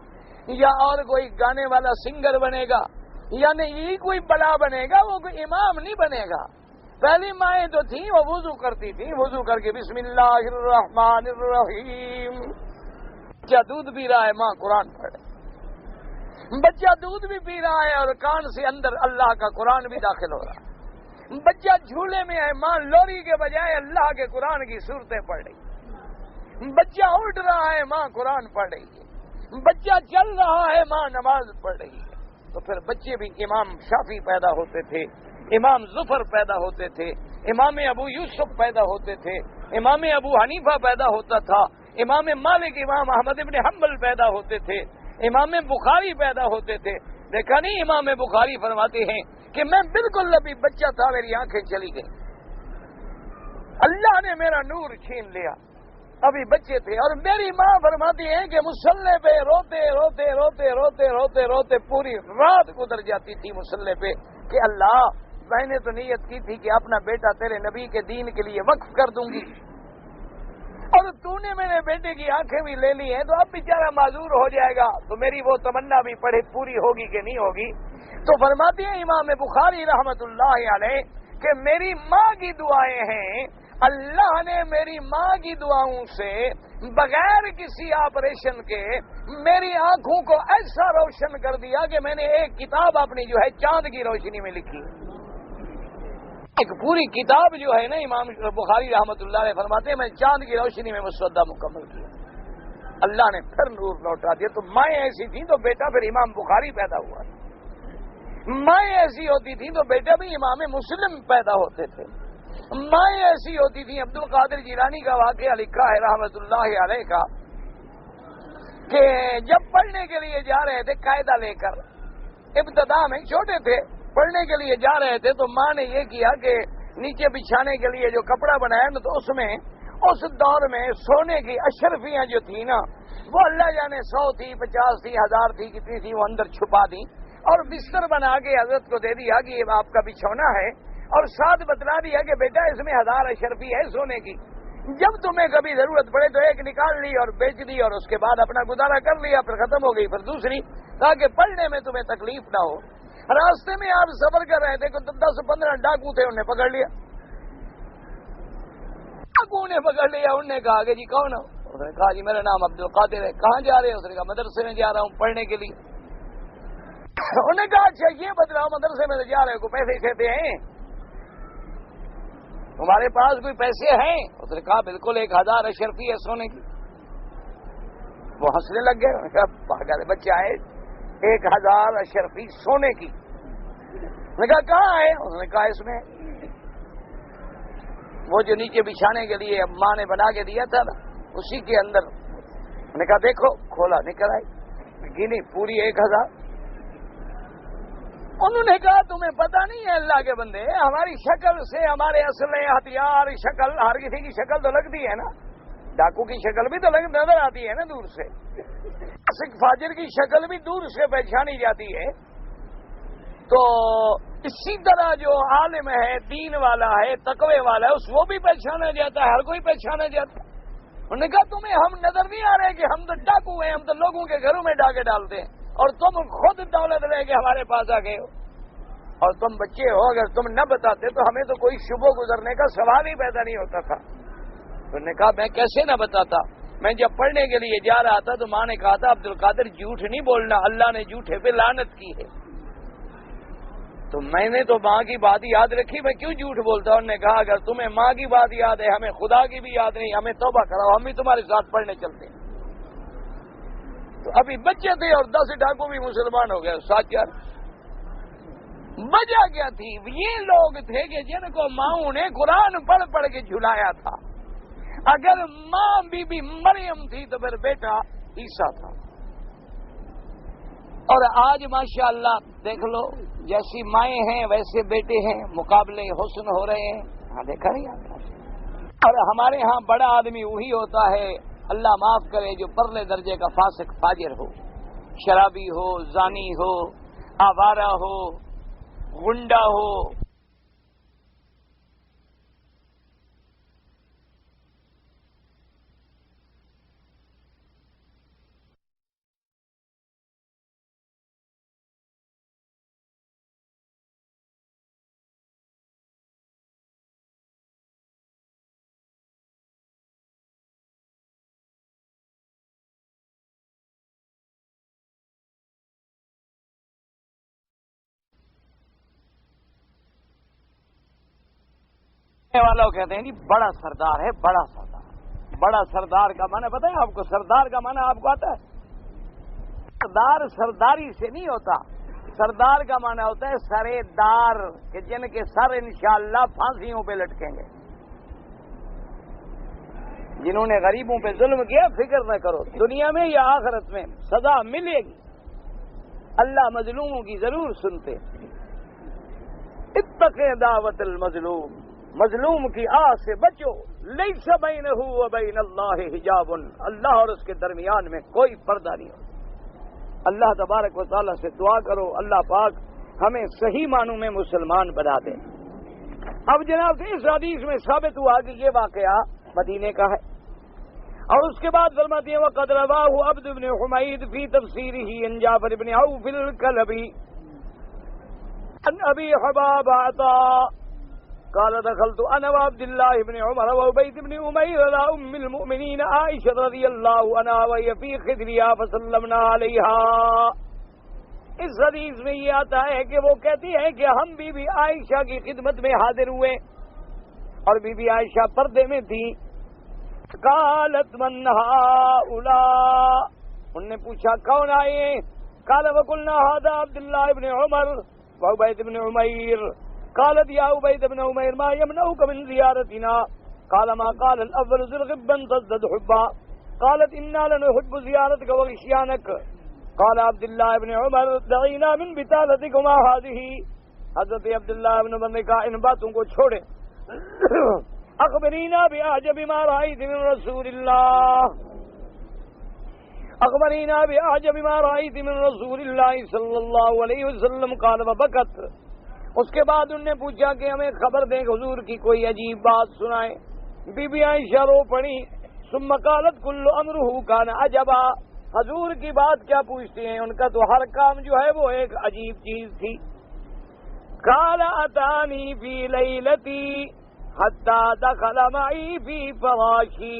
یا اور کوئی گانے والا سنگر بنے گا، یعنی یہ کوئی بلا بنے گا، وہ کوئی امام نہیں بنے گا۔ پہلی مائیں جو تھیں وہ وضو کرتی تھیں، وضو کر کے بسم اللہ الرحمن الرحیم۔ بچہ دودھ پی رہا ہے، ماں قرآن پڑھ رہی۔ بچہ دودھ بھی پی رہا ہے اور کان سے اندر اللہ کا قرآن بھی داخل ہو رہا ہے۔ بچہ جھولے میں ہے، ماں لوری کے بجائے اللہ کے قرآن کی صورتیں پڑھ رہی۔ بچہ اٹھ رہا ہے، ماں قرآن پڑھ رہی ہے۔ بچہ چل رہا ہے، ماں نماز پڑھ رہی ہے۔ تو پھر بچے بھی امام شافعی پیدا ہوتے تھے، امام ظفر پیدا ہوتے تھے، امام ابو یوسف پیدا ہوتے تھے، امام ابو حنیفہ پیدا ہوتا تھا، امام مالک، امام احمد ابن حنبل پیدا ہوتے تھے، امام بخاری پیدا ہوتے تھے۔ دیکھا نہیں، امام بخاری فرماتے ہیں کہ میں بالکل ابھی بچہ تھا، میری آنکھیں چلی گئی، اللہ نے میرا نور چھین لیا، ابھی بچے تھے۔ اور میری ماں فرماتی ہیں کہ مصلی پہ روتے روتے روتے روتے روتے روتے پوری رات گزر جاتی تھی مصلی پہ کہ اللہ، میں نے تو نیت کی تھی کہ اپنا بیٹا تیرے نبی کے دین کے لیے وقف کر دوں گی، اور تو نے میرے بیٹے کی آنکھیں بھی لے لی ہیں، تو اب بیچارہ معذور ہو جائے گا، تو میری وہ تمنا بھی پوری ہوگی کہ نہیں ہوگی؟ تو فرماتے ہیں امام بخاری رحمت اللہ علیہ کہ میری ماں کی دعائیں ہیں، اللہ نے میری ماں کی دعاؤں سے بغیر کسی آپریشن کے میری آنکھوں کو ایسا روشن کر دیا کہ میں نے ایک کتاب اپنی جو ہے چاند کی روشنی میں لکھی، ایک پوری کتاب جو ہے نا، امام بخاری رحمت اللہ علیہ فرماتے ہیں میں چاند کی روشنی میں مسودہ مکمل کیا، اللہ نے پھر نور لوٹا دیا۔ تو مائیں ایسی تھیں تو بیٹا پھر امام بخاری پیدا ہوا، مائیں ایسی ہوتی تھیں تو بیٹا بھی امام مسلم پیدا ہوتے تھے، مائیں ایسی ہوتی تھیں۔ عبد القادر جیلانی کا واقعہ لکھا ہے رحمت اللہ علیہ کا کہ جب پڑھنے کے لیے جا رہے تھے قاعدہ لے کر، ابتدا میں چھوٹے تھے، پڑھنے کے لیے جا رہے تھے، تو ماں نے یہ کیا کہ نیچے بچھانے کے لیے جو کپڑا بنایا نا، تو اس میں اس دور میں سونے کی اشرفیاں جو تھی نا، وہ اللہ جانے 100 تھی، 50 تھی، 1000 تھی، کتنی تھی، وہ اندر چھپا دی اور بستر بنا کے حضرت کو دے دیا کہ یہ آپ کا بچھونا ہے، اور ساتھ بتلا دیا کہ بیٹا اس میں 1000 اشرفی ہے سونے کی، جب تمہیں کبھی ضرورت پڑے تو ایک نکال لی اور بیچ دی، اور اس کے بعد اپنا گزارا کر لیا، پھر ختم ہو گئی، پھر دوسری، تاکہ پڑھنے میں تمہیں تکلیف نہ ہو۔ راستے میں آپ سفر کر رہے تھے، 10-15 ڈاکو تھے، انہوں نے پکڑ لیا، ڈاکو نے پکڑ لیا، انہوں نے کہا کہ جی کون ہو؟ اس نے کہا جی میرا نام عبد القادر ہے۔ کہاں جا رہے ہیں؟ اس نے کہا مدرسے میں جا رہا ہوں پڑھنے کے لیے۔ انہوں نے کہا اچھا یہ بتلاؤ مدرسے میں جا رہے ہو، کوئی پیسے دیتے ہیں؟ تمہارے پاس کوئی پیسے ہیں؟ اس نے کہا بالکل 1000 اشرفی ہے سونے کی۔ وہ ہنسنے لگ گئے، انہوں نے کہا پاگل بچہ ہے، 1000 اشرفی سونے کی۔ میں نے کہا کہاں ہے؟ انہوں نے کہا اس میں، وہ جو نیچے بچھانے کے لیے ماں نے بنا کے دیا تھا نا، اسی کے اندر۔ میں نے کہا دیکھو، کھولا، نکل آئی، گنی پوری 1000۔ انہوں نے کہا تمہیں پتہ نہیں ہے اللہ کے بندے، ہماری شکل سے ہمارے اسلحے ہتھیار شکل، ہر کسی کی شکل تو لگتی ہے نا، ڈاکو کی شکل بھی تو نظر آتی ہے نا دور سے، سکھ فاجر کی شکل بھی دور سے پہچانی جاتی ہے۔ تو اسی طرح جو عالم ہے، دین والا ہے، تقوی والا ہے، وہ بھی پہچانا جاتا ہے، ہر کوئی پہچانا جاتا ہے۔ انہوں نے کہا تمہیں ہم نظر نہیں آ رہے کہ ہم تو ڈاکو ہیں، ہم تو لوگوں کے گھروں میں ڈاکے ڈالتے ہیں، اور تم خود دولت لے کے ہمارے پاس آ گئے ہو، اور تم بچے ہو، اگر تم نہ بتاتے تو ہمیں تو کوئی شبہ گزرنے کا سوال ہی پیدا نہیں ہوتا تھا۔ انہوں نے کہا میں کیسے نہ بتاتا، میں جب پڑھنے کے لیے جا رہا تھا تو ماں نے کہا تھا عبد القادر جھوٹ نہیں بولنا، اللہ نے جھوٹے پہ لعنت کی ہے۔ تو میں نے تو ماں کی بات یاد رکھی، میں کیوں جھوٹ بولتا ہوں؟ انہوں نے کہا اگر تمہیں ماں کی بات یاد ہے، ہمیں خدا کی بھی یاد نہیں، ہمیں توبہ کراؤ، ہم بھی تمہارے ساتھ پڑھنے چلتے ہیں۔ تو ابھی بچے تھے اور 10 ڈاکو بھی مسلمان ہو گئے، 7 4۔ وجہ کیا تھی؟ یہ لوگ تھے کہ جن کو ماؤں نے قرآن پڑھ پڑھ کے جھلایا تھا۔ اگر ماں بی بی مریم تھی تو پھر بیٹا عیسیٰ تھا۔ اور آج ماشاءاللہ دیکھ لو، جیسی مائیں ہیں ویسے بیٹے ہیں، مقابلے حسن ہو رہے ہیں۔ ہاں دیکھا نہیں آپ نے؟ اور ہمارے ہاں بڑا آدمی وہی ہوتا ہے، اللہ معاف کرے، جو پرلے درجے کا فاسق فاجر ہو، شرابی ہو، زانی ہو، آوارہ ہو، غنڈا ہو۔ والوں کہتے ہیں جی بڑا سردار ہے، بڑا سردار۔ بڑا سردار کا معنی پتہ ہے آپ کو؟ سردار کا معنی آپ کو آتا ہے؟ سردار سرداری سے نہیں ہوتا، سردار کا معنی ہوتا ہے سرے دار، کہ جن کے سر انشاءاللہ پھانسیوں پہ لٹکیں گے۔ جنہوں نے غریبوں پہ ظلم کیا، فکر نہ کرو، دنیا میں یا آخرت میں سزا ملے گی، اللہ مظلوموں کی ضرور سنتے۔ اتقوا دعوت المظلوم، مظلوم کی آہ سے بچو، لیس بینہ و بین اللہ حجاب، اللہ اور اس کے درمیان میں کوئی پردہ نہیں ہو۔ اللہ تبارک و تعالیٰ سے دعا کرو، اللہ پاک ہمیں صحیح معنوں میں مسلمان بنا دے۔ اب جناب اس حدیث میں ثابت ہوا کہ یہ واقعہ مدینے کا ہے، اور اس کے بعد فرماتے ہیں وقد رواہ عبد بن حمید فی تفسیرہ عن جعفر بن عوف الکلبی عن ابی حباب عطاء قال دخلت انا وعبد الله بن عمر وعبيد بن امير على ام المؤمنين عائشة رضي الله عنها وهي في خدرها فسلمنا عليها۔ اس حدیث میں یہ آتا ہے کہ وہ کہتی ہے کہ ہم بی بی عائشہ کی خدمت میں حاضر ہوئے، اور بی بی عائشہ پردے میں تھی۔ قالت من هؤلاء، انہوں نے پوچھا کون آئے؟ قال وقلنا هذا عبد الله بن عمر وعبيد بن امير۔ قالت يا عبيد بن عمير ما يمنعك من زيارتنا؟ قال ما قال الأول زر غبا تزدد حبا، قالت إنا لنحب زيارتك وغشيانك۔ قال عبد الله بن عمر دعينا من بطالتكما هذه، حضرت عبداللہ بن عمر نے کہا ان باتوں کو چھوڑیں، اخبرینا بأعجب ما رأيت من رسول الله، اخبرینا بأعجب ما رأيت من رسول الله صلی اللہ علیہ وسلم۔ قال وبكت، اس کے بعد انہوں نے پوچھا کہ ہمیں خبر دیں کہ حضور کی کوئی عجیب بات سنائیں۔ بی بی عائشہ رو پڑی۔ ثم قالت کل امرہ کان عجبا، حضور کی بات کیا پوچھتی ہیں، ان کا تو ہر کام جو ہے وہ ایک عجیب چیز تھی۔ قال اتانی فی لیلتی حتی دخل معی فی فراشی،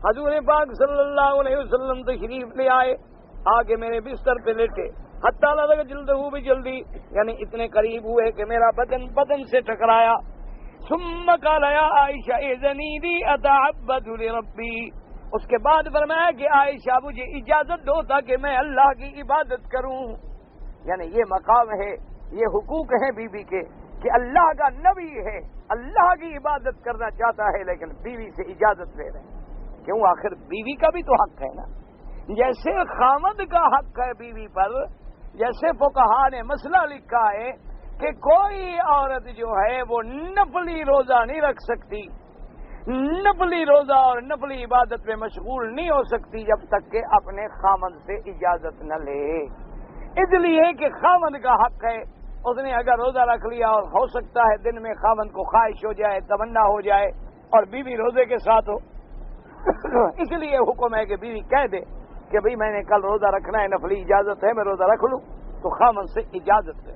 حضور پاک صلی اللہ علیہ وسلم تشریف لے آئے، آگے میرے بستر پہ لیٹے، حتی لگا جلدہ بھی جلدی، یعنی اتنے قریب ہوئے کہ میرا بدن سے ٹکرایا۔ ثم قال یا عائشہ اذنی لی اتعبد لربی، اس کے بعد فرمایا کہ عائشہ مجھے اجازت دو تاکہ میں اللہ کی عبادت کروں۔ یعنی یہ مقام ہے، یہ حقوق ہیں بی بی کے کہ اللہ کا نبی ہے، اللہ کی عبادت کرنا چاہتا ہے لیکن بیوی سے اجازت لے رہے ہیں، کیوں؟ آخر بیوی کا بھی تو حق ہے نا، جیسے خامد کا حق ہے بیوی پر، جیسے فقہا نے مسئلہ لکھا ہے کہ کوئی عورت جو ہے وہ نفلی روزہ نہیں رکھ سکتی، نفلی روزہ اور نفلی عبادت میں مشغول نہیں ہو سکتی جب تک کہ اپنے خامد سے اجازت نہ لے، اس لیے کہ خامد کا حق ہے، اس نے اگر روزہ رکھ لیا اور ہو سکتا ہے دن میں خامد کو خواہش ہو جائے، تمنا ہو جائے اور بیوی روزے کے ساتھ ہو، اس لیے حکم ہے کہ بیوی کہہ دے کہ بھئی میں نے کل روزہ رکھنا ہے، نفلی اجازت ہے، میں روزہ رکھ لوں، تو خامد سے اجازت لے۔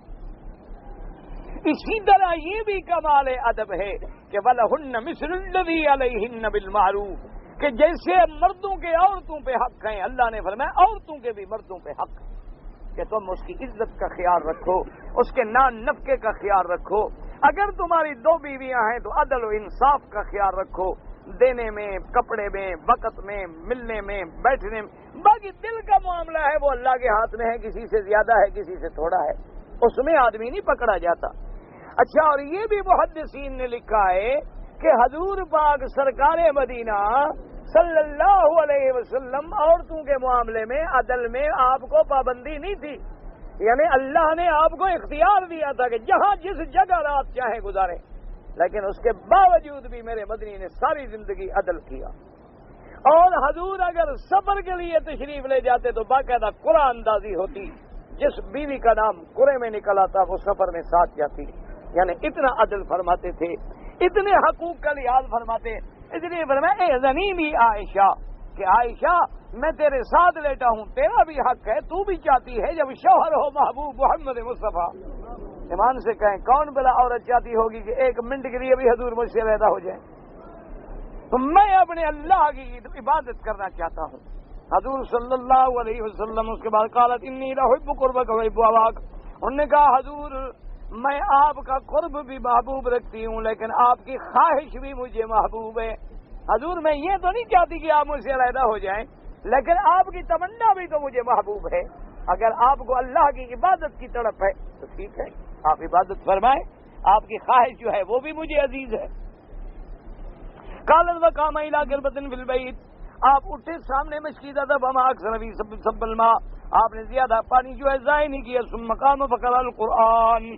اسی طرح یہ بھی کمال ادب ہے کہ وَلَهُنَّ مِثْلُ الَّذِي عَلَيْهِنَّ بِالْمَعْرُوفِ، کہ جیسے مردوں کے عورتوں پہ حق ہیں، اللہ نے فرمایا عورتوں کے بھی مردوں پہ حق ہے، کہ تم اس کی عزت کا خیال رکھو، اس کے نان نفقے کا خیال رکھو. اگر تمہاری 2 بیویاں ہیں تو عدل و انصاف کا خیال رکھو، دینے میں، کپڑے میں، وقت میں، ملنے میں، بیٹھنے میں. باقی دل کا معاملہ ہے وہ اللہ کے ہاتھ میں ہے، کسی سے زیادہ ہے کسی سے تھوڑا ہے، اس میں آدمی نہیں پکڑا جاتا. اچھا، اور یہ بھی محدثین نے لکھا ہے کہ حضور پاک سرکار مدینہ صلی اللہ علیہ وسلم عورتوں کے معاملے میں عدل میں آپ کو پابندی نہیں تھی، یعنی اللہ نے آپ کو اختیار دیا تھا کہ جہاں جس جگہ رات چاہے گزارے، لیکن اس کے باوجود بھی میرے مدنی نے ساری زندگی عدل کیا. اور حضور اگر سفر کے لیے تشریف لے جاتے تو باقاعدہ قرآن اندازی ہوتی، جس بیوی کا نام قرے میں نکلا تھا وہ سفر میں ساتھ جاتی. یعنی اتنا عدل فرماتے تھے، اتنے حقوق کا لحاظ فرماتے. اس لیے فرمایا اذنی بھی عائشہ کہ عائشہ میں تیرے ساتھ لیٹا ہوں، تیرا بھی حق ہے، تو بھی چاہتی ہے جب شوہر ہو محبوب محمد مصطفیٰ. ایمان سے کہیں کون بلا عورت چاہتی ہوگی کہ 1 منٹ کے لیے بھی حضور مجھ سے علیحدہ ہو جائے؟ تو میں اپنے اللہ کی عبادت کرنا چاہتا ہوں. حضور صلی اللہ علیہ وسلم اس کے بعد قالت انی لأحب قربک وأحب ہواک، انہوں نے کہا حضور میں آپ کا قرب بھی محبوب رکھتی ہوں لیکن آپ کی خواہش بھی مجھے محبوب ہے. حضور میں یہ تو نہیں چاہتی کہ آپ مجھ سے علیحدہ ہو جائیں، لیکن آپ کی تمنا بھی تو مجھے محبوب ہے. اگر آپ کو اللہ کی عبادت کی طرف ہے تو ٹھیک ہے، آپ عبادت فرمائیں، آپ کی خواہش جو ہے وہ بھی مجھے عزیز ہے. قالت وقام الی قربۃ فی البیت، آپ اٹھے سامنے مشکیدہ تھا وما اکثر فی سب الماء، آپ نے زیادہ پانی جو ہے ضائع نہیں کیا. ثم قام فقرأ القرآن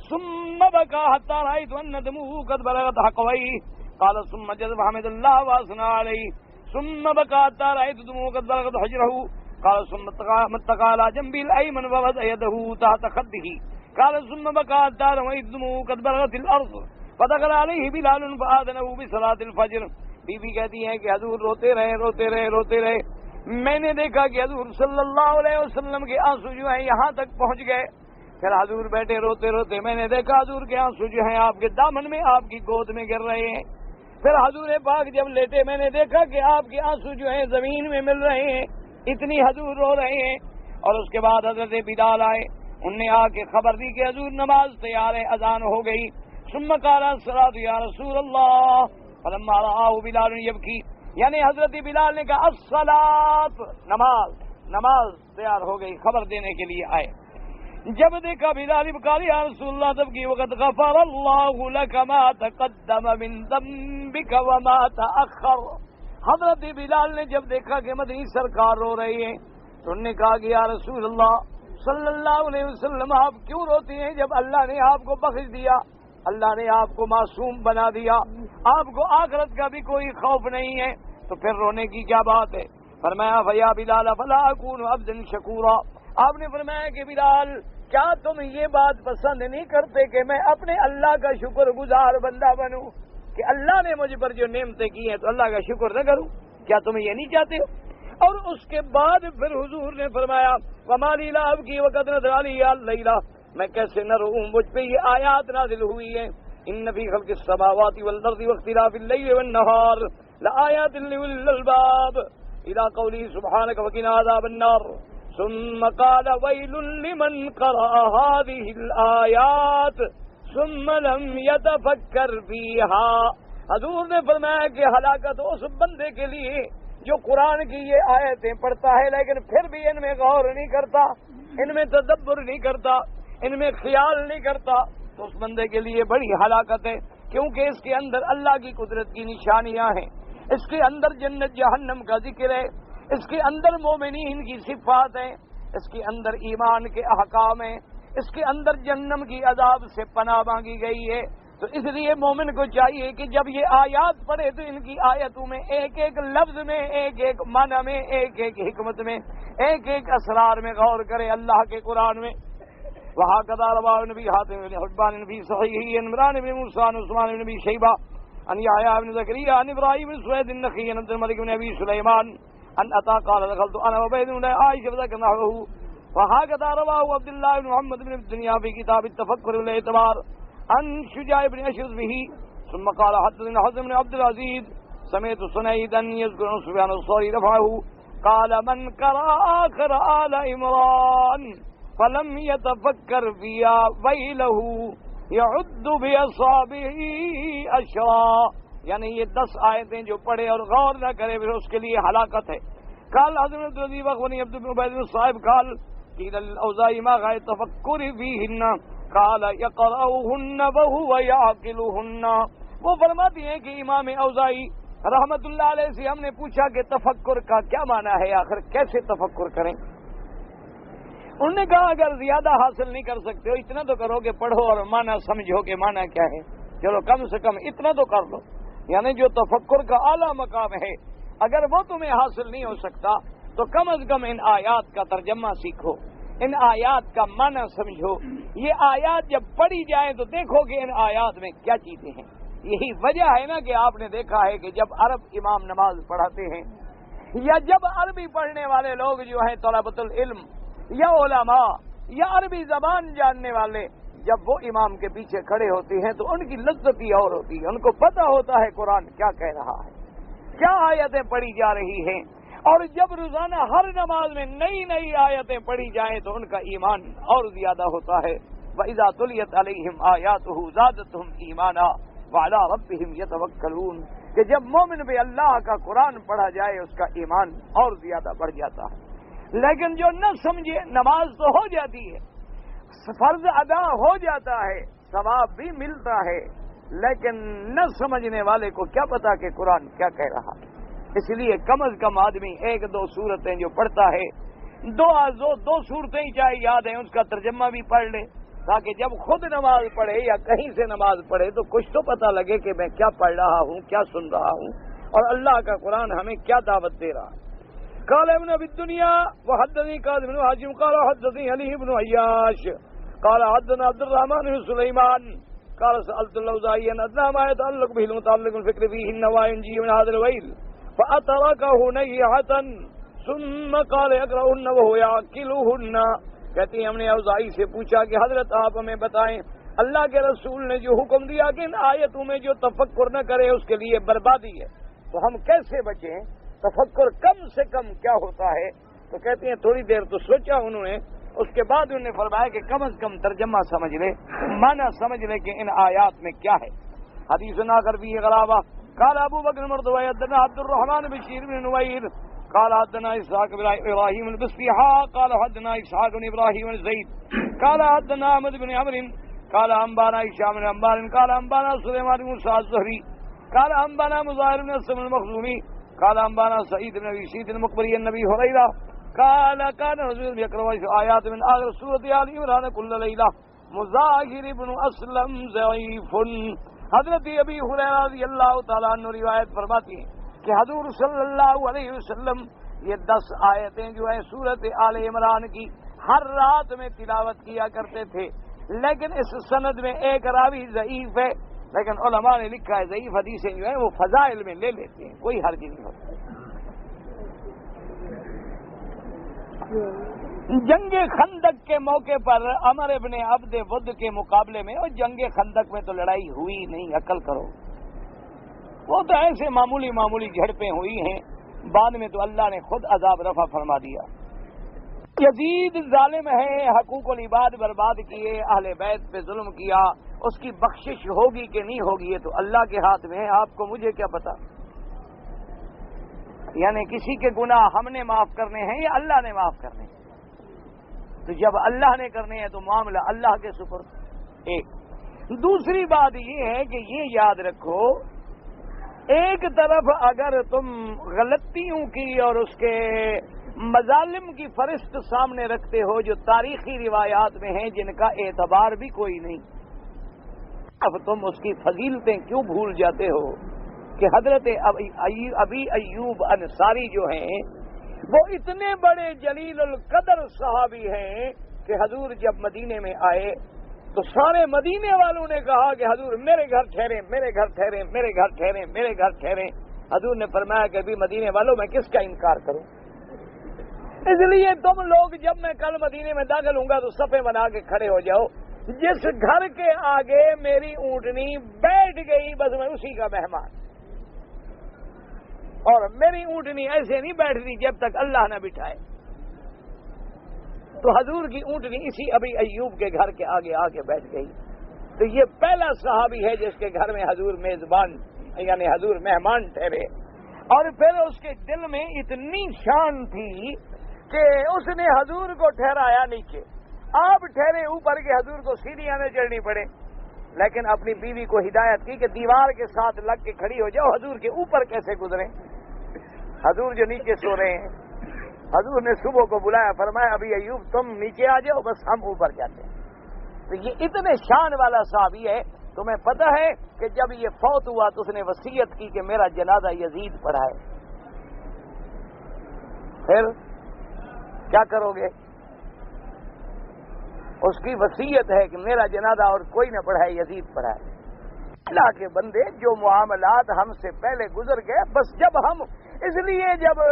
ثم بكى حتى رأيت أن دمه قد بلغت حقويه. قال ثم جذب حمد الله وأثنى عليه ثم بكى حتى رأيت دمه قد بلغت حجره. قال ثم اتقى على جنبه الأيمن ووضع يده تحت خده. قال ثم بكى حتى رأيت دمه قد بلغت الأرض فدخل عليه بلال فآذنه بصلاة الفجر. بی بی کہتی ہیں کہ حضور روتے رہے. میں نے دیکھا کہ حضور صلی اللہ علیہ وسلم کے آنسو جو ہیں یہاں تک پہنچ گئے. پھر حضور بیٹھے روتے میں نے دیکھا حضور کے آنسو جو ہیں آپ کے دامن میں، آپ کی گود میں گر رہے ہیں. پھر حضور پاک جب لیٹے میں نے دیکھا کہ آپ کے آنسو جو ہیں زمین میں مل رہے ہیں، اتنی حضور رو رہے ہیں. اور اس کے بعد حضرت بلال آئے، انہوں نے آ کے خبر دی کہ حضور نماز تیار ہے، اذان ہو گئی. ثم قال الصلاۃ یا رسول اللہ فلما رآہ بلال یبکی، یعنی حضرت بلال نے کہا الصلاۃ، نماز تیار ہو گئی، خبر دینے کے لیے آئے. جب دیکھا بلال بکاری یا رسول اللہ تب کی وقت غفر اللہ لک ما تقدم من ذنبک وما تأخر. حضرت بلال نے جب دیکھا کہ مدنی سرکار رو رہے ہیں تو انہوں نے کہا کہ یا رسول اللہ صلی اللہ علیہ وسلم آپ کیوں روتی ہیں جب اللہ نے آپ کو بخش دیا، اللہ نے آپ کو معصوم بنا دیا، آپ کو آخرت کا بھی کوئی خوف نہیں ہے، تو پھر رونے کی کیا بات ہے؟ فرمایا فیا بلال فلا اکون عبدا شکورا. آپ نے فرمایا کہ بلال کیا تم یہ بات پسند نہیں کرتے کہ میں اپنے اللہ کا شکر گزار بندہ بنوں، کہ اللہ نے مجھ پر جو نعمتیں کی ہیں تو اللہ کا شکر نہ کروں؟ کیا تم یہ نہیں چاہتے ہو؟ اور اس کے بعد پھر حضور نے فرمایا وما لی لا ابکی وقد نزل علی اللیلہ، میں کیسے نہ روؤں، مجھ پہ یہ آیات نازل ہوئی ہیں. ان فی خلق السماوات والارض واختلاف اللیل والنہار لآیات لأولی الالباب الی قولی سبحانک وقنا عذاب النار. ثم قال ويل لمن قرأ هذه الآيات ثم لم يتفكر فيها. حضور نے فرمایا کہ ہلاکت اس بندے کے لیے جو قرآن کی یہ آیتیں پڑھتا ہے لیکن پھر بھی ان میں غور نہیں کرتا، ان میں تدبر نہیں کرتا، ان میں خیال نہیں کرتا، تو اس بندے کے لیے بڑی ہلاکت ہے. کیونکہ اس کے اندر اللہ کی قدرت کی نشانیاں ہیں، اس کے اندر جنت جہنم کا ذکر ہے، اس کے اندر مومنین کی صفات ہیں، اس کے اندر ایمان کے احکام ہیں، اس کے اندر جہنم کی عذاب سے پناہ مانگی گئی ہے. تو اس لیے مومن کو چاہیے کہ جب یہ آیات پڑھے تو ان کی آیتوں میں ایک ایک لفظ میں، ایک ایک معنی میں، ایک ایک حکمت میں، ایک ایک اسرار میں غور کرے اللہ کے قرآن میں. وہکذا رواه النبی حاتم بن حبان فی صحیحہ عمران بن موسی عثمان بن ابی شیبہ ان یحییٰ بن زکریا ان ابراہیم بن سوید النخعی عن عبد الملک بن ابی سلیمان ان عطا قال دخلت انا وعبید بن عائشہ فذكر نحوه. وهكذا رواه عبد الله بن محمد بن الدنيا في كتاب التفكر والاعتبار عن شجاع بن اشعث به. ثم قال حدثنا حزم بن عبد العزيز سمعت سنيدا يذكر عن سفيان الثوري رفعه قال من قرأ آخر آل عمران فلم يتفکر فيها ويله يعد بأصابعه أشرا، یعنی یہ 10 آیتیں جو پڑھے اور غور نہ کرے پھر اس کے لیے ہلاکت ہے. قال حضرت رضی بن عبد بن عبید صاحب قال قيل الأوزاعي ما غاية التفكر فيهن قال يقرأهن وهو يعقلهن. وہ فرماتی ہیں کہ امام اوزاعی رحمت اللہ علیہ سے ہم نے پوچھا کہ تفکر کا کیا معنی ہے، آخر کیسے تفکر کریں؟ انہوں نے کہا اگر زیادہ حاصل نہیں کر سکتے ہو اتنا تو کرو کہ پڑھو اور معنی سمجھو کہ معنی کیا ہے، چلو کم سے کم اتنا تو کر لو. یعنی جو تفکر کا اعلیٰ مقام ہے اگر وہ تمہیں حاصل نہیں ہو سکتا تو کم از کم ان آیات کا ترجمہ سیکھو، ان آیات کا معنی سمجھو. یہ آیات جب پڑھی جائیں تو دیکھو کہ ان آیات میں کیا چیزیں ہیں. یہی وجہ ہے نا کہ آپ نے دیکھا ہے کہ جب عرب امام نماز پڑھاتے ہیں یا جب عربی پڑھنے والے لوگ جو ہیں طلبۃ العلم یا علماء یا عربی زبان جاننے والے جب وہ امام کے پیچھے کھڑے ہوتے ہیں تو ان کی لذت ہی اور ہوتی ہے. ان کو پتہ ہوتا ہے قرآن کیا کہہ رہا ہے، کیا آیتیں پڑھی جا رہی ہیں. اور جب روزانہ ہر نماز میں نئی نئی آیتیں پڑھی جائیں تو ان کا ایمان اور زیادہ ہوتا ہے. وَإِذَا تُلِيَتْ عَلَيْهِمْ آيَاتُهُ زَادَتْهُمْ إِيمَانًا وَعَلَىٰ رَبِّهِمْ يَتَوَكَّلُونَ کہ جب مومن پہ اللہ کا قرآن پڑھا جائے اس کا ایمان اور زیادہ بڑھ جاتا ہے. لیکن جو نہ سمجھے نماز تو ہو جاتی ہے، فرض ادا ہو جاتا ہے، ثواب بھی ملتا ہے، لیکن نہ سمجھنے والے کو کیا پتا کہ قرآن کیا کہہ رہا ہے. اس لیے کم از کم آدمی 1-2 سورتیں جو پڑھتا ہے، دو صورتیں ہی چاہے یاد ہیں اس کا ترجمہ بھی پڑھ لے تاکہ جب خود نماز پڑھے یا کہیں سے نماز پڑھے تو کچھ تو پتہ لگے کہ میں کیا پڑھ رہا ہوں، کیا سن رہا ہوں اور اللہ کا قرآن ہمیں کیا دعوت دے رہا ہے. قال ابن ابي الدنيا وحدثني قاسم بن حاتم قال حدثني علي بن عياش قال حدثنا عبد الرحمن بن سليمان قال سألت الأوزاعي أن أدنى ما يتعلق به المتعلق بالفكر فيهن وينجي من هذا الويل فأتركه نيحة ثم قال يقرأهن وهو يعقلهن. کہتی ہیں ہم نے اوزاعی سے پوچھا کہ حضرت آپ ہمیں بتائیں اللہ کے رسول نے جو حکم دیا کہ ان آیتوں میں جو تفکر نہ کرے اس کے لیے بربادی ہے، تو ہم کیسے بچیں؟ تفکر کم سے کم کیا ہوتا ہے؟ تو کہتی ہیں تھوڑی دیر تو سوچا انہوں نے، اس کے بعد انہوں نے فرمایا کہ کم از کم ترجمہ سمجھ لے، معنی سمجھ لے کہ ان آیات میں کیا ہے. حدیث نہ کر بھی غلابہ قال ابو بکر مردوی حدثنا عبد الرحمن بن بشیر بن نویر قال حدثنا اسحاق بن ابراہیم البصریحا قال حدثنا اسحاق بن ابراہیم الزید قال حدثنا احمد بن عمرو قال انبانا هشام بن عمار قال انبانا سليمان بن موسى الزهري قال انبانا مظاهر بن اسلم المخزومي قال انبانا سعيد بن ابي سعيد المقبري النبي هريره قال كان رجل يقرأ آيات من آخر سورة آل عمران كل ليلة مظاهر بن اسلم ضعيف. حضرت ابی ہریرہ رضی اللہ تعالیٰ عنہ روایت فرماتی ہیں کہ حضور صلی اللہ علیہ وسلم یہ 10 آیتیں جو ہیں سورت آل عمران کی ہر رات میں تلاوت کیا کرتے تھے. لیکن اس سند میں ایک راوی ضعیف ہے، لیکن علماء نے لکھا ہے ضعیف حدیثیں جو ہیں وہ فضائل میں لے لیتے ہیں، کوئی حرج نہیں ہوتا. جنگ خندق کے موقع پر عمر ابن عبد ود کے مقابلے میں، اور جنگ خندق میں تو لڑائی ہوئی نہیں، عقل کرو، وہ تو ایسے معمولی جھڑپیں ہوئی ہیں، بعد میں تو اللہ نے خود عذاب رفع فرما دیا. یزید ظالم ہے، حقوق العباد برباد کیے، اہل بیت پہ ظلم کیا، اس کی بخشش ہوگی کہ نہیں ہوگی یہ تو اللہ کے ہاتھ میں ہے، آپ کو مجھے کیا پتا. یعنی کسی کے گناہ ہم نے معاف کرنے ہیں یا اللہ نے معاف کرنے ہیں؟ تو جب اللہ نے کرنے ہیں تو معاملہ اللہ کے سپرد. ایک دوسری بات یہ ہے کہ یہ یاد رکھو، ایک طرف اگر تم غلطیوں کی اور اس کے مظالم کی فہرست سامنے رکھتے ہو جو تاریخی روایات میں ہیں جن کا اعتبار بھی کوئی نہیں، اب تم اس کی فضیلتیں کیوں بھول جاتے ہو کہ حضرت ابی ایوب انصاری جو ہیں وہ اتنے بڑے جلیل القدر صحابی ہیں کہ حضور جب مدینے میں آئے تو سارے مدینے والوں نے کہا کہ حضور میرے گھر ٹھہریں، میرے گھر ٹھہریں، میرے گھر ٹھہریں، میرے گھر ٹھہریں. حضور نے فرمایا کہ ابھی مدینے والوں میں کس کا انکار کروں، اس لیے تم لوگ جب میں کل مدینے میں داخل ہوں گا تو صفیں بنا کے کھڑے ہو جاؤ. جس گھر کے آگے میری اونٹنی بیٹھ گئی بس میں اسی کا مہمان، اور میری اونٹنی ایسے نہیں بیٹھتی جب تک اللہ نہ بٹھائے. تو حضور کی اونٹنی اسی ابی ایوب کے گھر کے آگے آ کے بیٹھ گئی. تو یہ پہلا صحابی ہے جس کے گھر میں حضور میزبان یعنی حضور مہمان ٹھہرے. اور پھر اس کے دل میں اتنی شان تھی کہ اس نے حضور کو ٹھہرایا نیچے. آپ ٹھہرے اوپر کے حضور کو سیڑھیاں میں چڑھنی پڑے، لیکن اپنی بیوی کو ہدایت کی کہ دیوار کے ساتھ لگ کے کھڑی ہو جاؤ. حضور کے اوپر کیسے گزریں؟ حضور جو نیچے سو رہے ہیں. حضور نے صبح کو بلایا، فرمایا ابھی ایوب تم نیچے آ جاؤ، بس ہم اوپر جاتے ہیں. تو یہ اتنے شان والا صحابی ہے. تمہیں پتہ ہے کہ جب یہ فوت ہوا تو اس نے وصیت کی کہ میرا جنازہ یزید پڑھائے. پھر کیا کرو گے؟ اس کی وصیت ہے کہ میرا جنازہ اور کوئی نہ پڑھائے، یزید پڑھائے. اللہ کے بندے، جو معاملات ہم سے پہلے گزر گئے، بس جب ہم اس لیے جب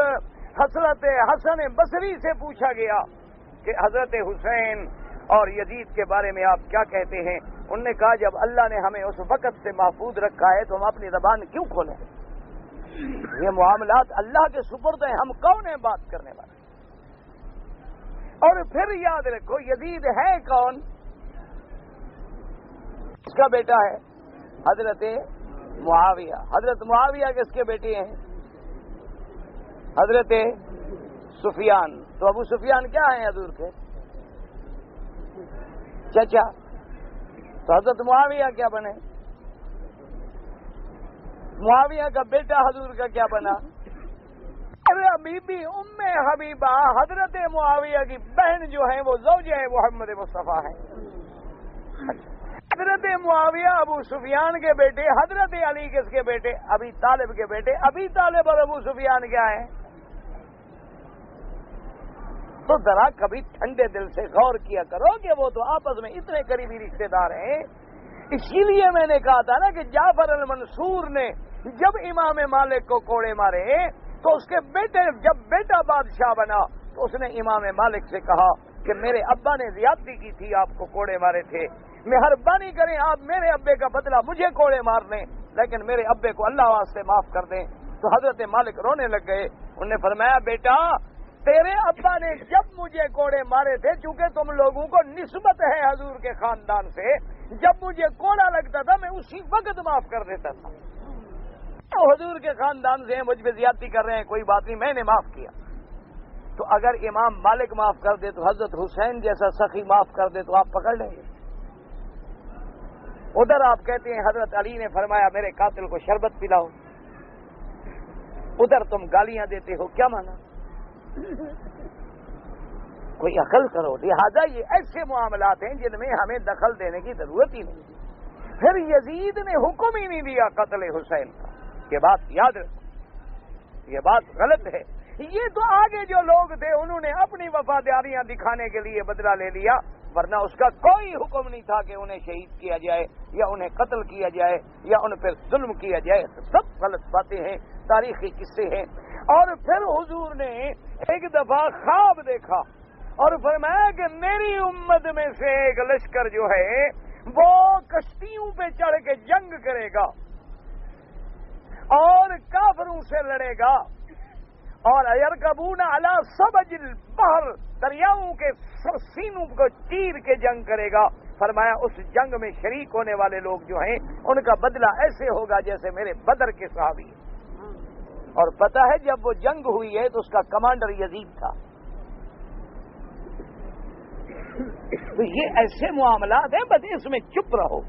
حضرت حسن بصری سے پوچھا گیا کہ حضرت حسین اور یزید کے بارے میں آپ کیا کہتے ہیں، انہوں نے کہا جب اللہ نے ہمیں اس وقت سے محفوظ رکھا ہے تو ہم اپنی زبان کیوں کھولیں؟ یہ معاملات اللہ کے سپرد ہیں، ہم کون ہیں بات کرنے والے؟ اور پھر یاد رکھو یزید ہے کون؟ اس کا بیٹا ہے حضرت معاویہ. حضرت معاویہ کس کے بیٹے ہیں؟ حضرت سفیان. تو ابو سفیان کیا ہیں حضور کے چچا. تو حضرت معاویہ کیا بنے؟ معاویہ کا بیٹا حضور کا کیا بنا؟ بی بی ام حبیبہ حضرت معاویہ کی بہن جو ہیں وہ زوجہ محمد مصطفیٰ ہیں. حضرت معاویہ ابو سفیان کے بیٹے، حضرت علی کس کے بیٹے؟ ابی طالب کے بیٹے. ابی طالب اور ابو سفیان کیا ہیں؟ تو ذرا کبھی ٹھنڈے دل سے غور کیا کرو کہ وہ تو آپس میں اتنے قریبی رشتے دار ہیں. اسی لیے میں نے کہا تھا نا کہ جعفر المنصور نے جب امام مالک کو کوڑے مارے تو اس کے بیٹے جب بیٹا بادشاہ بنا تو اس نے امام مالک سے کہا کہ میرے ابا نے زیادتی کی تھی، آپ کو کوڑے مارے تھے، مہربانی کریں آپ میرے ابے کا بدلہ مجھے کوڑے مار لیں، لیکن میرے ابے کو اللہ واسطے معاف کر دیں. تو حضرت مالک رونے لگ گئے. انہوں نے فرمایا بیٹا تیرے ابا نے جب مجھے کوڑے مارے تھے، چونکہ تم لوگوں کو نسبت ہے حضور کے خاندان سے، جب مجھے کوڑا لگتا تھا میں اسی وقت معاف کر دیتا تھا. تو حضور کے خاندان سے ہیں، مجھ پہ زیادتی کر رہے ہیں، کوئی بات نہیں، میں نے معاف کیا. تو اگر امام مالک معاف کر دے تو حضرت حسین جیسا سخی معاف کر دے تو آپ پکڑ لیں گے. ادھر آپ کہتے ہیں حضرت علی نے فرمایا میرے قاتل کو شربت پلاؤ، ادھر تم گالیاں دیتے ہو، کیا مانا؟ کوئی عقل کرو. لہذا یہ ایسے معاملات ہیں جن میں ہمیں دخل دینے کی ضرورت ہی نہیں. پھر یزید نے حکم ہی نہیں دیا قتل حسین کا. یہ بات یاد رکھو، یہ بات غلط ہے. یہ تو آگے جو لوگ تھے انہوں نے اپنی وفاداریاں دکھانے کے لیے بدلہ لے لیا، ورنہ اس کا کوئی حکم نہیں تھا کہ انہیں شہید کیا جائے یا انہیں قتل کیا جائے یا ان پر ظلم کیا جائے. سب غلط باتیں ہیں، تاریخی قصے ہیں. اور پھر حضور نے ایک دفعہ خواب دیکھا اور فرمایا کہ میری امت میں سے ایک لشکر جو ہے وہ کشتیوں پہ چڑھ کے جنگ کرے گا اور کافروں سے لڑے گا، اور یرکبون علی سبج البحر، دریاؤں کے سینوں کو چیر کے جنگ کرے گا. فرمایا اس جنگ میں شریک ہونے والے لوگ جو ہیں ان کا بدلہ ایسے ہوگا جیسے میرے بدر کے صحابی ہیں. اور پتہ ہے جب وہ جنگ ہوئی ہے تو اس کا کمانڈر یزید تھا. تو یہ ایسے معاملات ہیں، بس اس میں چپ رہو.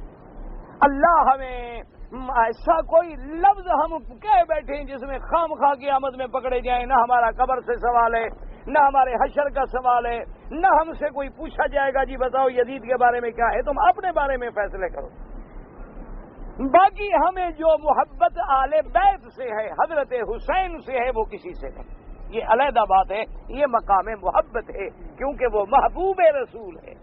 اللہ ہمیں ایسا کوئی لفظ ہم کہہ بیٹھے ہیں جس میں خام خواہ کی آمد میں پکڑے جائیں. نہ ہمارا قبر سے سوال ہے، نہ ہمارے حشر کا سوال ہے، نہ ہم سے کوئی پوچھا جائے گا جی بتاؤ یزید کے بارے میں کیا ہے، تم اپنے بارے میں فیصلے کرو. باقی ہمیں جو محبت آل بیت سے ہے، حضرت حسین سے ہے، وہ کسی سے نہیں. یہ علیحدہ بات ہے، یہ مقام محبت ہے، کیونکہ وہ محبوب رسول ہے،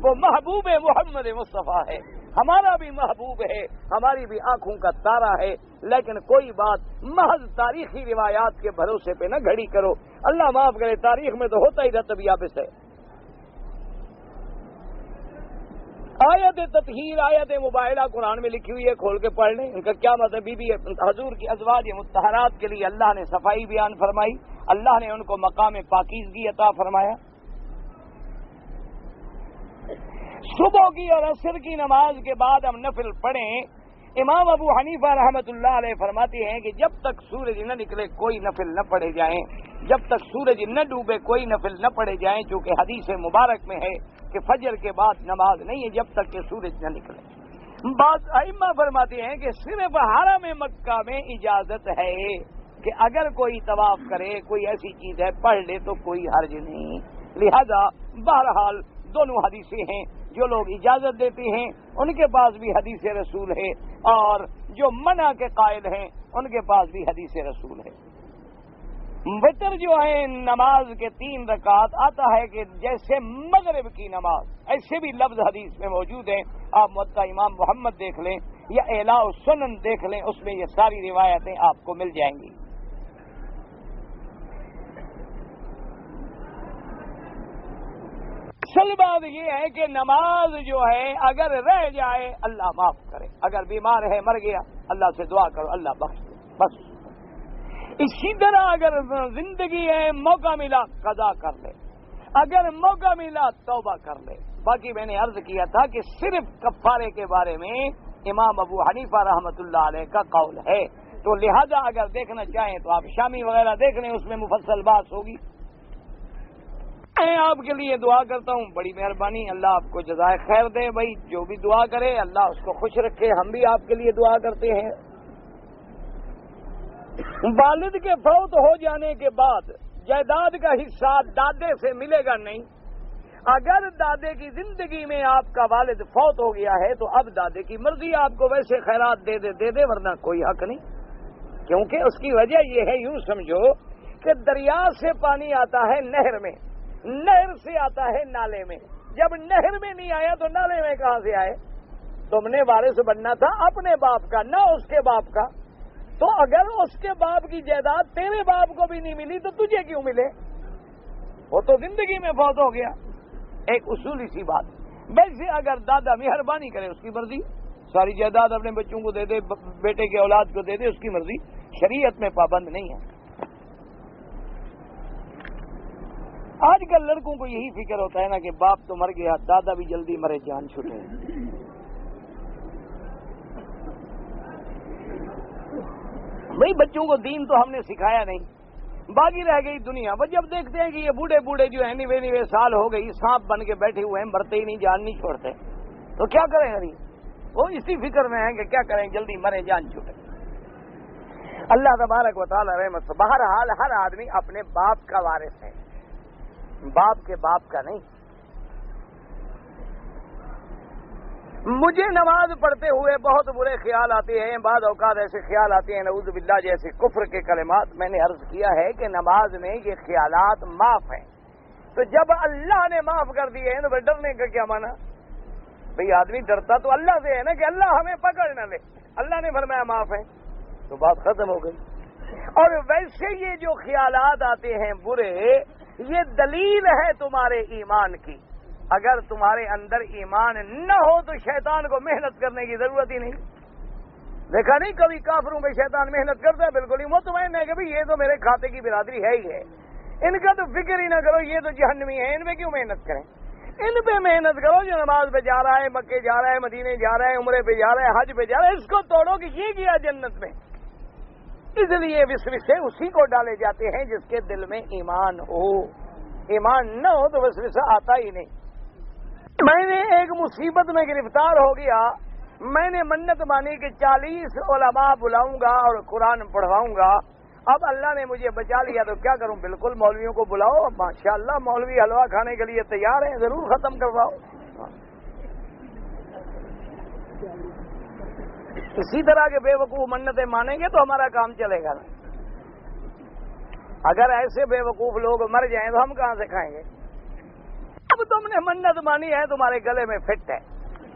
وہ محبوب محمد مصطفیٰ ہے. ہمارا بھی محبوب ہے، ہماری بھی آنکھوں کا تارا ہے. لیکن کوئی بات محض تاریخی روایات کے بھروسے پہ نہ گھڑی کرو. اللہ معاف کرے، تاریخ میں تو ہوتا ہی رتب یابس ہے. آیت تطہیر، آیت مباہلہ قرآن میں لکھی ہوئی ہے، کھول کے پڑھ لیں. ان کا کیا مطلب؟ بی بی حضور کی ازواج مطہرات کے لیے اللہ نے صفائی بیان فرمائی، اللہ نے ان کو مقام پاکیزگی عطا فرمایا. صبح کی اور عصر کی نماز کے بعد ہم نفل پڑھیں، امام ابو حنیفہ رحمۃ اللہ علیہ فرماتے ہیں کہ جب تک سورج نہ نکلے کوئی نفل نہ پڑھے جائیں، جب تک سورج نہ ڈوبے کوئی نفل نہ پڑھے جائیں، چونکہ حدیث مبارک میں ہے کہ فجر کے بعد نماز نہیں ہے جب تک کہ سورج نہ نکلے۔ بعض ائمہ فرماتے ہیں کہ صرف حرم مکہ میں اجازت ہے کہ اگر کوئی طواف کرے، کوئی ایسی چیز ہے پڑھ لے تو کوئی حرج نہیں۔ لہذا بہرحال دونوں حدیثیں ہیں، جو لوگ اجازت دیتے ہیں ان کے پاس بھی حدیث رسول ہے، اور جو منع کے قائل ہیں ان کے پاس بھی حدیث رسول ہے۔ وتر جو ہے نماز کے 3 رکعت آتا ہے کہ جیسے مغرب کی نماز، ایسے بھی لفظ حدیث میں موجود ہیں، آپ موطا امام محمد دیکھ لیں یا اعلاء السنن دیکھ لیں، اس میں یہ ساری روایتیں آپ کو مل جائیں گی۔ اصل بات یہ ہے کہ نماز جو ہے اگر رہ جائے اللہ معاف کرے، اگر بیمار ہے مر گیا اللہ سے دعا کرو اللہ بخش دے، بس۔ اسی طرح اگر زندگی ہے موقع ملا قضا کر لے، اگر موقع ملا توبہ کر لے۔ باقی میں نے عرض کیا تھا کہ صرف کفارے کے بارے میں امام ابو حنیفہ رحمۃ اللہ علیہ کا قول ہے، تو لہذا اگر دیکھنا چاہیں تو آپ شامی وغیرہ دیکھ لیں، اس میں مفصل بات ہوگی۔ میں آپ کے لیے دعا کرتا ہوں، بڑی مہربانی، اللہ آپ کو جزائے خیر دے۔ بھائی جو بھی دعا کرے اللہ اس کو خوش رکھے، ہم بھی آپ کے لیے دعا کرتے ہیں۔ والد کے فوت ہو جانے کے بعد جائیداد کا حصہ دادے سے ملے گا نہیں۔ اگر دادے کی زندگی میں آپ کا والد فوت ہو گیا ہے تو اب دادے کی مرضی، آپ کو ویسے خیرات دے دے ورنہ کوئی حق نہیں، کیونکہ اس کی وجہ یہ ہے، یوں سمجھو کہ دریا سے پانی آتا ہے نہر میں، نہر سے آتا ہے نالے میں، جب نہر میں نہیں آیا تو نالے میں کہاں سے آئے؟ تم نے وارث بننا تھا اپنے باپ کا، نہ اس کے باپ کا۔ تو اگر اس کے باپ کی جائیداد تیرے باپ کو بھی نہیں ملی تو تجھے کیوں ملے؟ وہ تو زندگی میں فوت ہو گیا۔ ایک اصولی سی بات، ویسے اگر دادا مہربانی کرے اس کی مرضی، ساری جائیداد اپنے بچوں کو دے دے، بیٹے کے اولاد کو دے دے، اس کی مرضی، شریعت میں پابند نہیں ہے۔ آج کل لڑکوں کو یہی فکر ہوتا ہے نا کہ باپ تو مر گیا، دادا بھی جلدی مرے جان چھوٹے۔ بھائی بچوں کو دین تو ہم نے سکھایا نہیں، باقی رہ گئی دنیا۔ بس جب دیکھتے ہیں کہ یہ بوڑھے بوڑھے جو ہیں نوے سال ہو گئی، سانپ بن کے بیٹھے ہوئے ہیں، مرتے ہی نہیں، جان نہیں چھوڑتے، تو کیا کریں؟ وہ اسی فکر میں ہیں کہ کیا کریں، جلدی مرے جان چھوٹے۔ اللہ تبارک و تعالی رحمت سے بہرحال ہر آدمی اپنے باپ کا وارث ہے، باپ کے باپ کا نہیں۔ مجھے نماز پڑھتے ہوئے بہت برے خیال آتے ہیں، بعض اوقات ایسے خیال آتے ہیں نعوذ باللہ جیسے کفر کے کلمات۔ میں نے عرض کیا ہے کہ نماز میں یہ خیالات معاف ہیں، تو جب اللہ نے معاف کر دیے ہیں تو پھر ڈرنے کا کیا معنی؟ بھئی آدمی ڈرتا تو اللہ سے ہے نا کہ اللہ ہمیں پکڑ نہ لے، اللہ نے فرمایا معاف ہے تو بات ختم ہو گئی۔ اور ویسے یہ جو خیالات آتے ہیں برے، یہ دلیل ہے تمہارے ایمان کی۔ اگر تمہارے اندر ایمان نہ ہو تو شیطان کو محنت کرنے کی ضرورت ہی نہیں۔ دیکھا نہیں کبھی کافروں پہ شیطان محنت کرتا ہے؟ بالکل ہی مطمئن ہے کہ بھئی یہ تو میرے کھاتے کی برادری ہے ہی ہے، ان کا تو فکر ہی نہ کرو، یہ تو جہنمی ہے، ان پہ کیوں محنت کریں؟ ان پہ محنت کرو جو نماز پہ جا رہا ہے، مکے جا رہا ہے، مدینے جا رہا ہے، عمرے پہ جا رہا ہے، حج پہ جا رہا ہے، اس کو توڑو کہ یہ گیا جنت میں۔ اس لیے وسوسے اسی کو ڈالے جاتے ہیں جس کے دل میں ایمان ہو، ایمان نہ ہو تو وسوسہ آتا ہی نہیں۔ میں نے ایک مصیبت میں گرفتار ہو گیا، میں نے منت مانی کہ 40 علماء بلاؤں گا اور قرآن پڑھواؤں گا۔ اب اللہ نے مجھے بچا لیا تو کیا کروں؟ بالکل مولویوں کو بلاؤ، ماشاءاللہ مولوی حلوہ کھانے کے لیے تیار ہیں، ضرور ختم کرواؤ۔ اسی طرح کے بے وقوف منتیں مانیں گے تو ہمارا کام چلے گا نا۔ اگر ایسے بے وقوف لوگ مر جائیں تو ہم کہاں سے کھائیں گے؟ اب تم نے منت مانی ہے، تمہارے گلے میں فٹ ہے،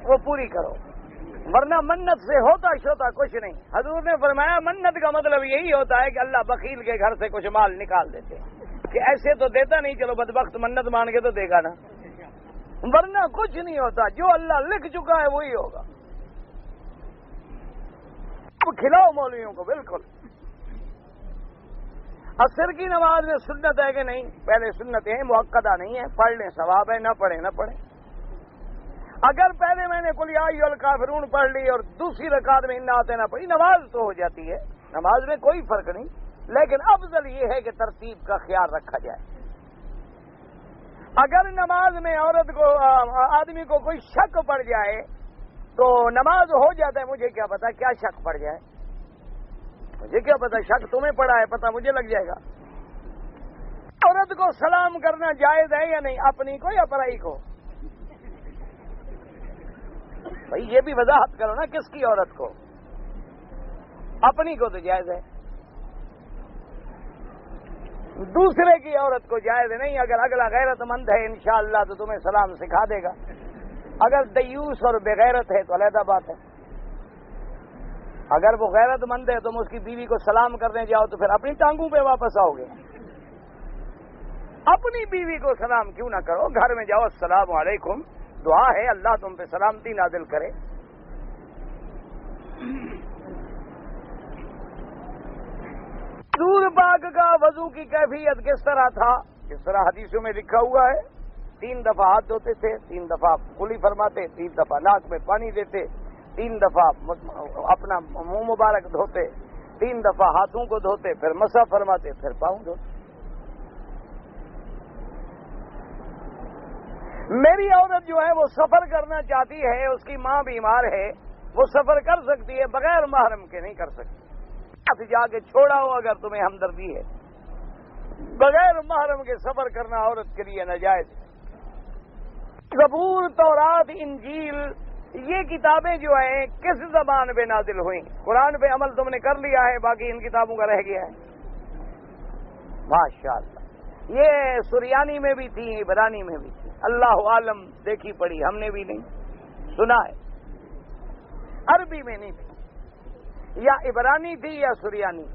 وہ پوری کرو، ورنہ منت سے ہوتا شوتا کچھ نہیں۔ حضور نے فرمایا منت کا مطلب یہی ہوتا ہے کہ اللہ بخیل کے گھر سے کچھ مال نکال دیتے کہ ایسے تو دیتا نہیں، چلو بدبخت منت مان کے تو دے گا نا، ورنہ کچھ نہیں ہوتا، جو اللہ لکھ چکا ہے وہی ہوگا۔ اب کھلاؤ مولویوں کو بالکل۔ عصر کی نماز میں سنت ہے کہ نہیں؟ پہلے سنت ہے، مؤکدہ نہیں ہے، پڑھ لیں ثواب ہے، نہ پڑھیں نہ پڑھیں۔ اگر پہلے میں نے قل یا ایھا الکافرون پڑھ لی اور دوسری رکعت میں انا اعطیناک پڑھی، نماز تو ہو جاتی ہے، نماز میں کوئی فرق نہیں، لیکن افضل یہ ہے کہ ترتیب کا خیال رکھا جائے۔ اگر نماز میں عورت کو آدمی کو کوئی شک پڑ جائے تو نماز ہو جاتا ہے، مجھے کیا پتا کیا شک پڑ جائے، مجھے کیا پتا، شک تمہیں پڑا ہے، پتا مجھے لگ جائے گا۔ عورت کو سلام کرنا جائز ہے یا نہیں، اپنی کو یا پرائی کو؟ بھائی یہ بھی وضاحت کرو نا، کس کی عورت کو؟ اپنی کو تو جائز ہے، دوسرے کی عورت کو جائز نہیں۔ اگر اگلا غیرت مند ہے انشاءاللہ تو تمہیں سلام سکھا دے گا، اگر دیوس اور بغیرت ہے تو علیحدہ بات ہے۔ اگر وہ غیرت مند ہے تم اس کی بیوی کو سلام کرنے جاؤ تو پھر اپنی ٹانگوں پہ واپس آؤ گے۔ اپنی بیوی کو سلام کیوں نہ کرو، گھر میں جاؤ السلام علیکم، دعا ہے اللہ تم پہ سلامتی نازل کرے۔ حضور پاک کا وضو کی کیفیت کس طرح تھا؟ جس طرح حدیثوں میں لکھا ہوا ہے، 3 دفعہ ہاتھ دھوتے تھے، 3 دفعہ کلی فرماتے، 3 دفعہ ناک میں پانی دیتے، 3 دفعہ اپنا منہ مبارک دھوتے، 3 دفعہ ہاتھوں کو دھوتے، پھر مسح فرماتے، پھر پاؤں دھوتے۔ میری عورت جو ہے وہ سفر کرنا چاہتی ہے، اس کی ماں بیمار ہے، وہ سفر کر سکتی ہے، بغیر محرم کے نہیں کر سکتی۔ جا کے چھوڑا ہو اگر تمہیں ہمدردی ہے، بغیر محرم کے سفر کرنا عورت کے لیے ناجائز ہے۔ زبور، تورات، انجیل، یہ کتابیں جو ہیں کس زبان پہ نازل ہوئیں؟ قرآن پہ عمل تم نے کر لیا ہے، باقی ان کتابوں کا رہ گیا ہے۔ ماشاءاللہ، یہ سریانی میں بھی تھی، عبرانی میں بھی تھی، اللہ عالم دیکھی پڑھی، ہم نے بھی نہیں سنا ہے۔ عربی میں نہیں تھی، یا عبرانی تھی یا سریانی۔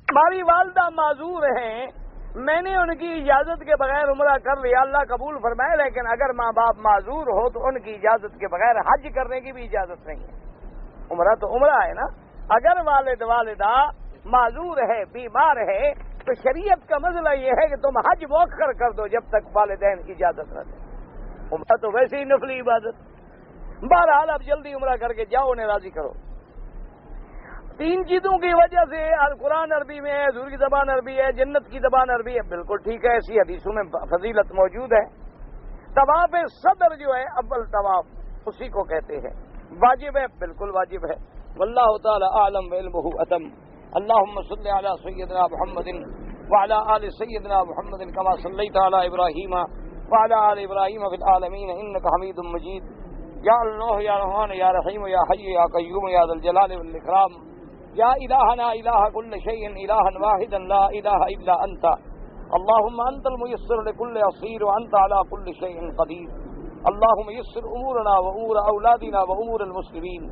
ہماری والدہ معذور ہیں، میں نے ان کی اجازت کے بغیر عمرہ کر لیا، اللہ قبول فرمائے، لیکن اگر ماں باپ معذور ہو تو ان کی اجازت کے بغیر حج کرنے کی بھی اجازت نہیں ہے۔ عمرہ تو عمرہ ہے نا۔ اگر والد والدہ معذور ہے، بیمار ہے، تو شریعت کا مسئلہ یہ ہے کہ تم حج مؤخر کر دو جب تک والدین کی اجازت نہ دیں۔ عمرہ تو ویسے ہی نفلی عبادت، بہرحال اب جلدی عمرہ کر کے جاؤ، انہیں راضی کرو۔ 3 چیزوں کی وجہ سے قرآن عربی میں ہے، حضور کی زبان عربی ہے، جنت کی زبان عربی ہے، بالکل ٹھیک ہے، ایسی حدیثوں میں فضیلت موجود ہے۔ طواف صدر جو ہے اول طواف، اسی کو کہتے ہیں، واجب ہے، بالکل واجب ہے۔ واللہ تعالی اعلم وعلمہ اتم۔ اللهم صل على سيدنا محمد وعلى آل سيدنا محمد كما صليت على إبراهيم وعلى آل إبراهيم في العالمين إنك حميد مجيد۔ یا اللہ یا رحمان یا رحیم یا حی یا قیوم یا ذا الجلال والإکرام، یا الہنا الہ کل شیء الہا واحدا لا الہ الا انت، اللهم انت الميسر لكل عسير وانت على كل شيء قدير، اللهم يسر امورنا وامور اولادنا وامور المسلمين،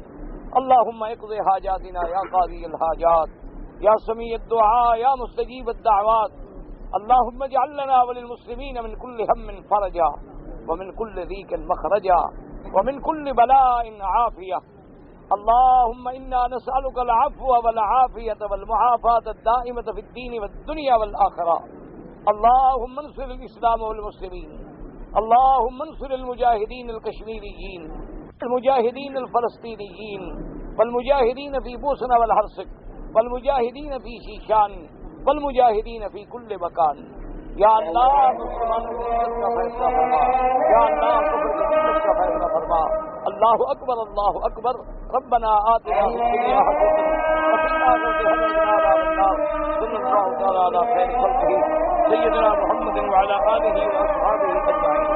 اللهم اقض حاجاتنا یا قاضی الحاجات یا سمیع الدعاء یا مستجیب الدعوات، اللهم اجعل لنا وللمسلمين من كل هم فرجا ومن كل ضيق مخرجا ومن كل بلاء عافية، اللهم إنا نسألك العفو والعافية والمعافاة الدائمة في الدين والدنيا والآخرة، اللهم انصر الإسلام والمسلمين، اللهم انصر المجاهدين الكشميريين، المجاهدين الفلسطينيين، والمجاهدين في بوسنة والهرسك، والمجاهدين في شيشان، والمجاهدين في كل مكان۔ یا اللہ مسلمانوں کی عزت کا فیصلہ فرما، یا اللہ کفر کی ذلت کا فیصلہ فرما۔ اللہ اکبر، اللہ اکبر۔ ربنا آتنا فی الدنیا حسنۃ وفی الآخرۃ حسنۃ وقنا عذاب النار۔ صلی اللہ تعالی علی خیر خلقہ سیدنا محمد وعلی آلہ واصحابہ اجمعین۔